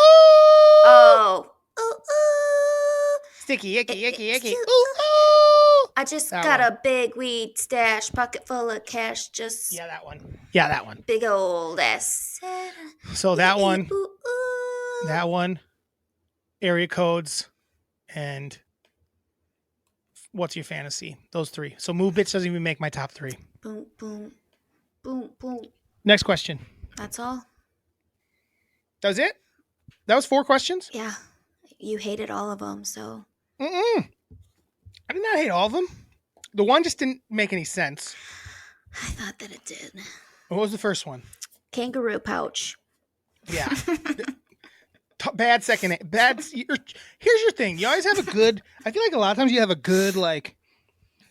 Oh. Ooh, ooh. Sticky, icky, icky, icky. Ooh, ooh. I just got one. a big weed stash, pocket full of cash. Just yeah, that one. Yeah, that one. Big old ass. So that one, that one, area codes, and what's your fantasy? Those three. So move bitch doesn't even make my top three. Boom, boom, boom, boom. Next question. That's all. That was it? That was 4 questions? Yeah. You hated all of them, so. I did not hate all of them. The one just didn't make any sense. I thought that it did. What was the first one? Kangaroo pouch. Yeah. Bad second. Here's your thing. You always have a good. I feel like a lot of times you have a good like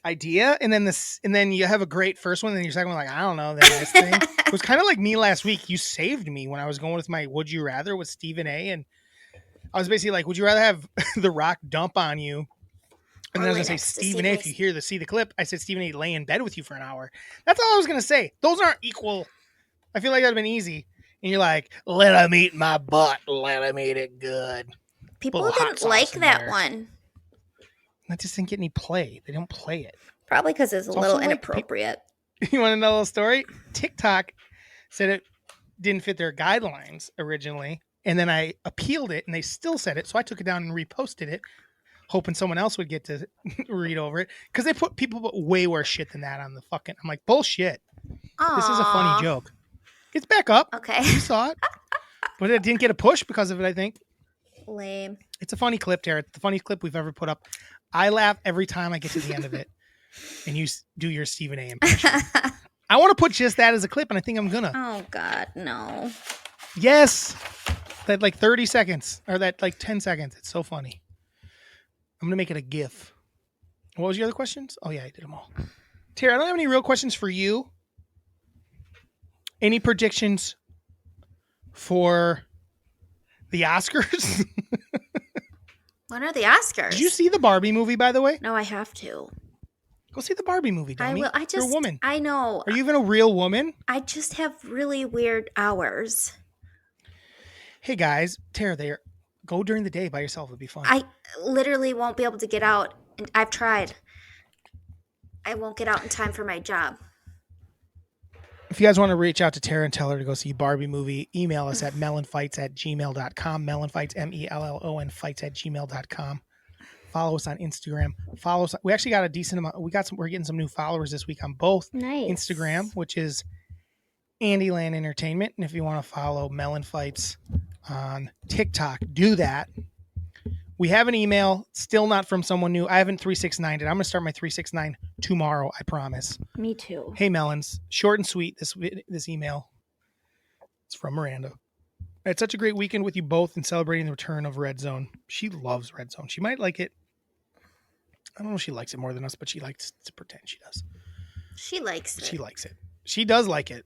idea, and then you have a great first one, and then your second one like I don't know that nice thing. It was kind of like me last week. You saved me when I was going with my Would You Rather with Stephen A. And I was basically like, would you rather have The Rock dump on you? And then I was gonna say Stephen A. If you see the clip, I said Stephen A. lay in bed with you for an hour. That's all I was gonna say. Those aren't equal. I feel like that'd been easy. And you're like, let him eat my butt. Let him eat it good. People didn't like that one. I just didn't get any play. They don't play it. Probably because it's a little inappropriate. You want to know a little story? TikTok said it didn't fit their guidelines originally. And then I appealed it and they still said it. So I took it down and reposted it, hoping someone else would get to read over it. Because they put way worse shit than that on the fucking. I'm like, bullshit. Aww. This is a funny joke. It's back up. Okay. You saw it. But it didn't get a push because of it, I think. Lame. It's a funny clip, Tara. It's the funniest clip we've ever put up. I laugh every time I get to the end of it. And you do your Stephen A. impression. I want to put just that as a clip, and I think I'm going to. Oh, God, no. Yes. That like 30 seconds. Or that like 10 seconds. It's so funny. I'm going to make it a GIF. What was your other questions? Oh, yeah, I did them all. Tara, I don't have any real questions for you. Any predictions for the Oscars? When are the Oscars? Did you see the Barbie movie, by the way? No, I have to. Go see the Barbie movie, dummy. I will. You're a woman. I know. Are you even a real woman? I just have really weird hours. Hey, guys. Tara, go during the day by yourself. It'd be fun. I literally won't be able to get out. And I've tried. I won't get out in time for my job. If you guys want to reach out to Tara and tell her to go see Barbie movie, email us at MELLONfights@gmail.com. MELLONfights, MELLON fights@gmail.com. Follow us on Instagram. Follow us. We actually got a decent amount. We're getting some new followers this week on both Instagram, which is Andyland Entertainment. And if you want to follow MELLONfights on TikTok, do that. We have an email, still not from someone new. I haven't 369'd it. I'm going to start my 369 tomorrow, I promise. Me too. Hey, Melons. Short and sweet, this email. It's from Miranda. I had such a great weekend with you both in celebrating the return of Red Zone. She loves Red Zone. She might like it. I don't know if she likes it more than us, but she likes to pretend she does. She likes it. She likes it. She does like it.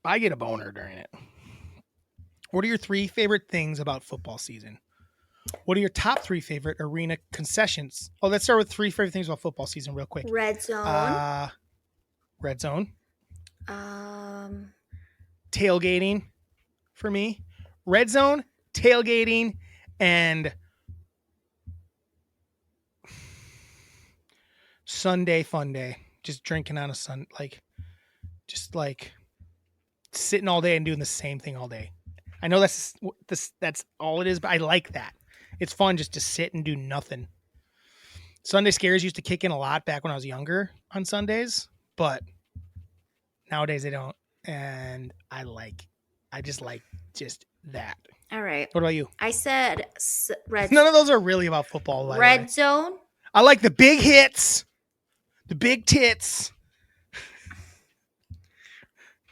I get a boner during it. What are your 3 favorite things about football season? What are your top 3 favorite arena concessions? Oh, let's start with 3 favorite things about football season real quick. Red Zone. Red Zone. Tailgating for me. Red Zone, tailgating and Sunday fun day. Just drinking on a just like sitting all day and doing the same thing all day. I know that's all it is, but I like that. It's fun just to sit and do nothing. Sunday scares used to kick in a lot back when I was younger on Sundays, but nowadays they don't. And I just like that. All right. What about you? I said red. None of those are really about football. Red zone. I like the big hits, the big tits.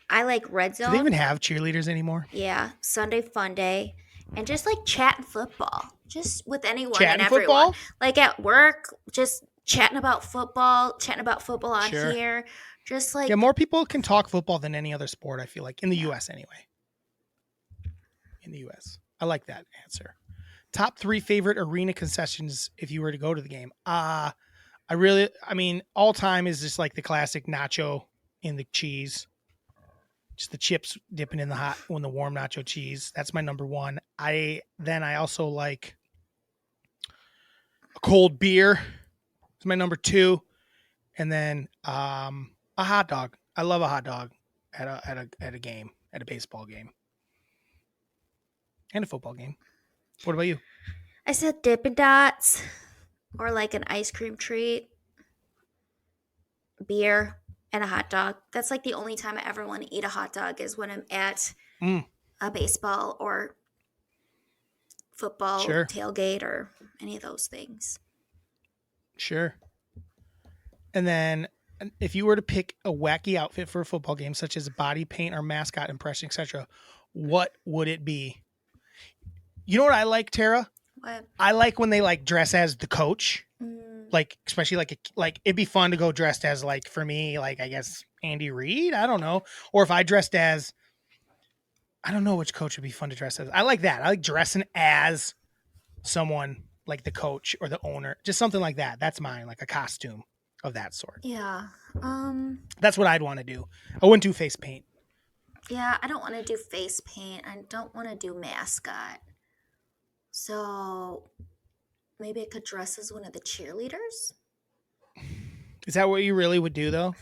I like red zone. Do they even have cheerleaders anymore? Yeah. Sunday fun day. And just like chatting football. Just with anyone Chatting and everyone. football? Like at work, just chatting about football on Sure. here. Just like. Yeah, more people can talk football than any other sport, I feel like. In the U.S. anyway. In the U.S. I like that answer. Top 3 favorite arena concessions if you were to go to the game. All time is just like the classic nacho in the cheese. Just the chips dipping in the warm nacho cheese. That's my number 1. I also like a cold beer. It's my number 2. And then a hot dog. I love a hot dog at a game, at a baseball game. And a football game. What about you? I said Dippin' Dots or like an ice cream treat, beer, and a hot dog. That's like the only time I ever want to eat a hot dog is when I'm at a baseball or football tailgate or any of those things. Sure. And then if you were to pick a wacky outfit for a football game, such as body paint or mascot impression, etc., what would it be? You know what I like, Tara? What? I like when they like dress as the coach. Like, especially like it'd be fun to go dressed as, like, for me, like, I guess Andy Reid. I don't know. Or if I dressed as, I don't know which coach would be fun to dress as. I like that. I like dressing as someone like the coach or the owner, just something like that. That's mine, like a costume of that sort. Yeah. That's what I'd want to do. I wouldn't do face paint. Yeah, I don't want to do face paint. I don't want to do mascot. So maybe I could dress as one of the cheerleaders. Is that what you really would do, though?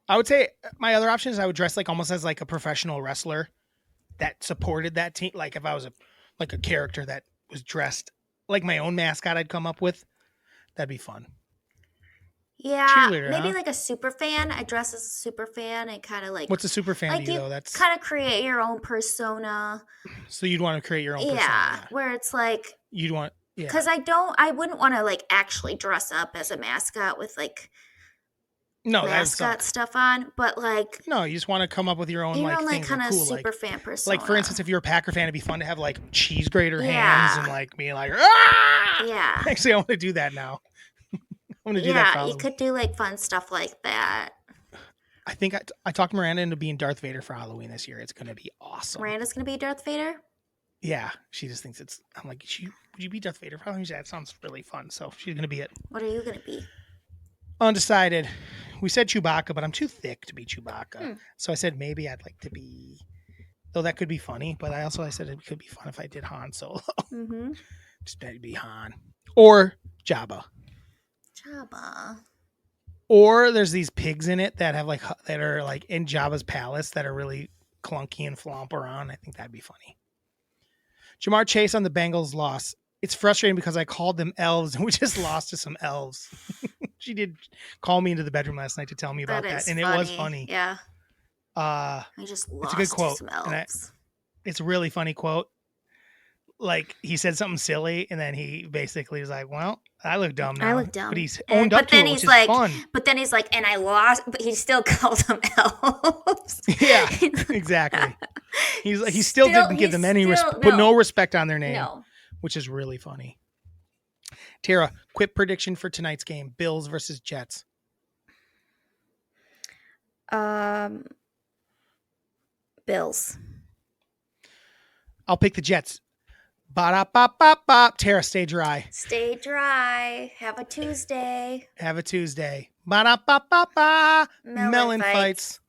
I would say my other option is I would dress like almost as like a professional wrestler that supported that team. Like if I was a character that was dressed like my own mascot I'd come up with, that'd be fun. Yeah, maybe like a super fan. I dress as a super fan and kind of like. What's a super fan like to you, though? That's kind of create your own persona. So you'd want to create your own persona. Yeah, where it's like. You'd want. Yeah. Because I wouldn't want to like actually dress up as a mascot with like. No, mascot stuff on, but like. No, you just want to come up with your own like kind of cool, super fan persona. Like for instance, if you're a Packer fan, it'd be fun to have like cheese grater hands and like being like, ah! Yeah. Actually, I want to do that now. I'm gonna do that. Yeah, you could do like fun stuff like that. I think I talked Miranda into being Darth Vader for Halloween this year. It's gonna be awesome. Miranda's gonna be Darth Vader? Yeah, she just thinks it's. I'm like, would you be Darth Vader for Halloween? That sounds really fun. So she's gonna be it. What are you gonna be? Undecided. We said Chewbacca, but I'm too thick to be Chewbacca. So I said maybe I'd like to be. Though that could be funny, but I said it could be fun if I did Han Solo. Mm-hmm. Just be Han or Jabba. Or there's these pigs in it that are like in Jabba's palace that are really clunky and flomp around. I think that'd be funny. Jamar Chase on the Bengals loss. It's frustrating because I called them elves and we just lost to some elves. She did call me into the bedroom last night to tell me about that, and it was funny. Yeah. I just lost. It's a good quote. To some elves. It's a really funny quote. Like he said something silly, and then he basically was like, "Well, I look dumb now." I look dumb, but he's owned up to it, which is fun. But then he's like, "And I lost," but he still called them elves. Yeah, exactly. He still didn't give them any put no respect on their name, which is really funny. Tara, quick prediction for tonight's game: Bills versus Jets. Bills. I'll pick the Jets. Ba-da-ba-ba-ba. Tara, stay dry. Stay dry. Have a Tuesday. Ba-da-ba-ba-ba. Melon fights.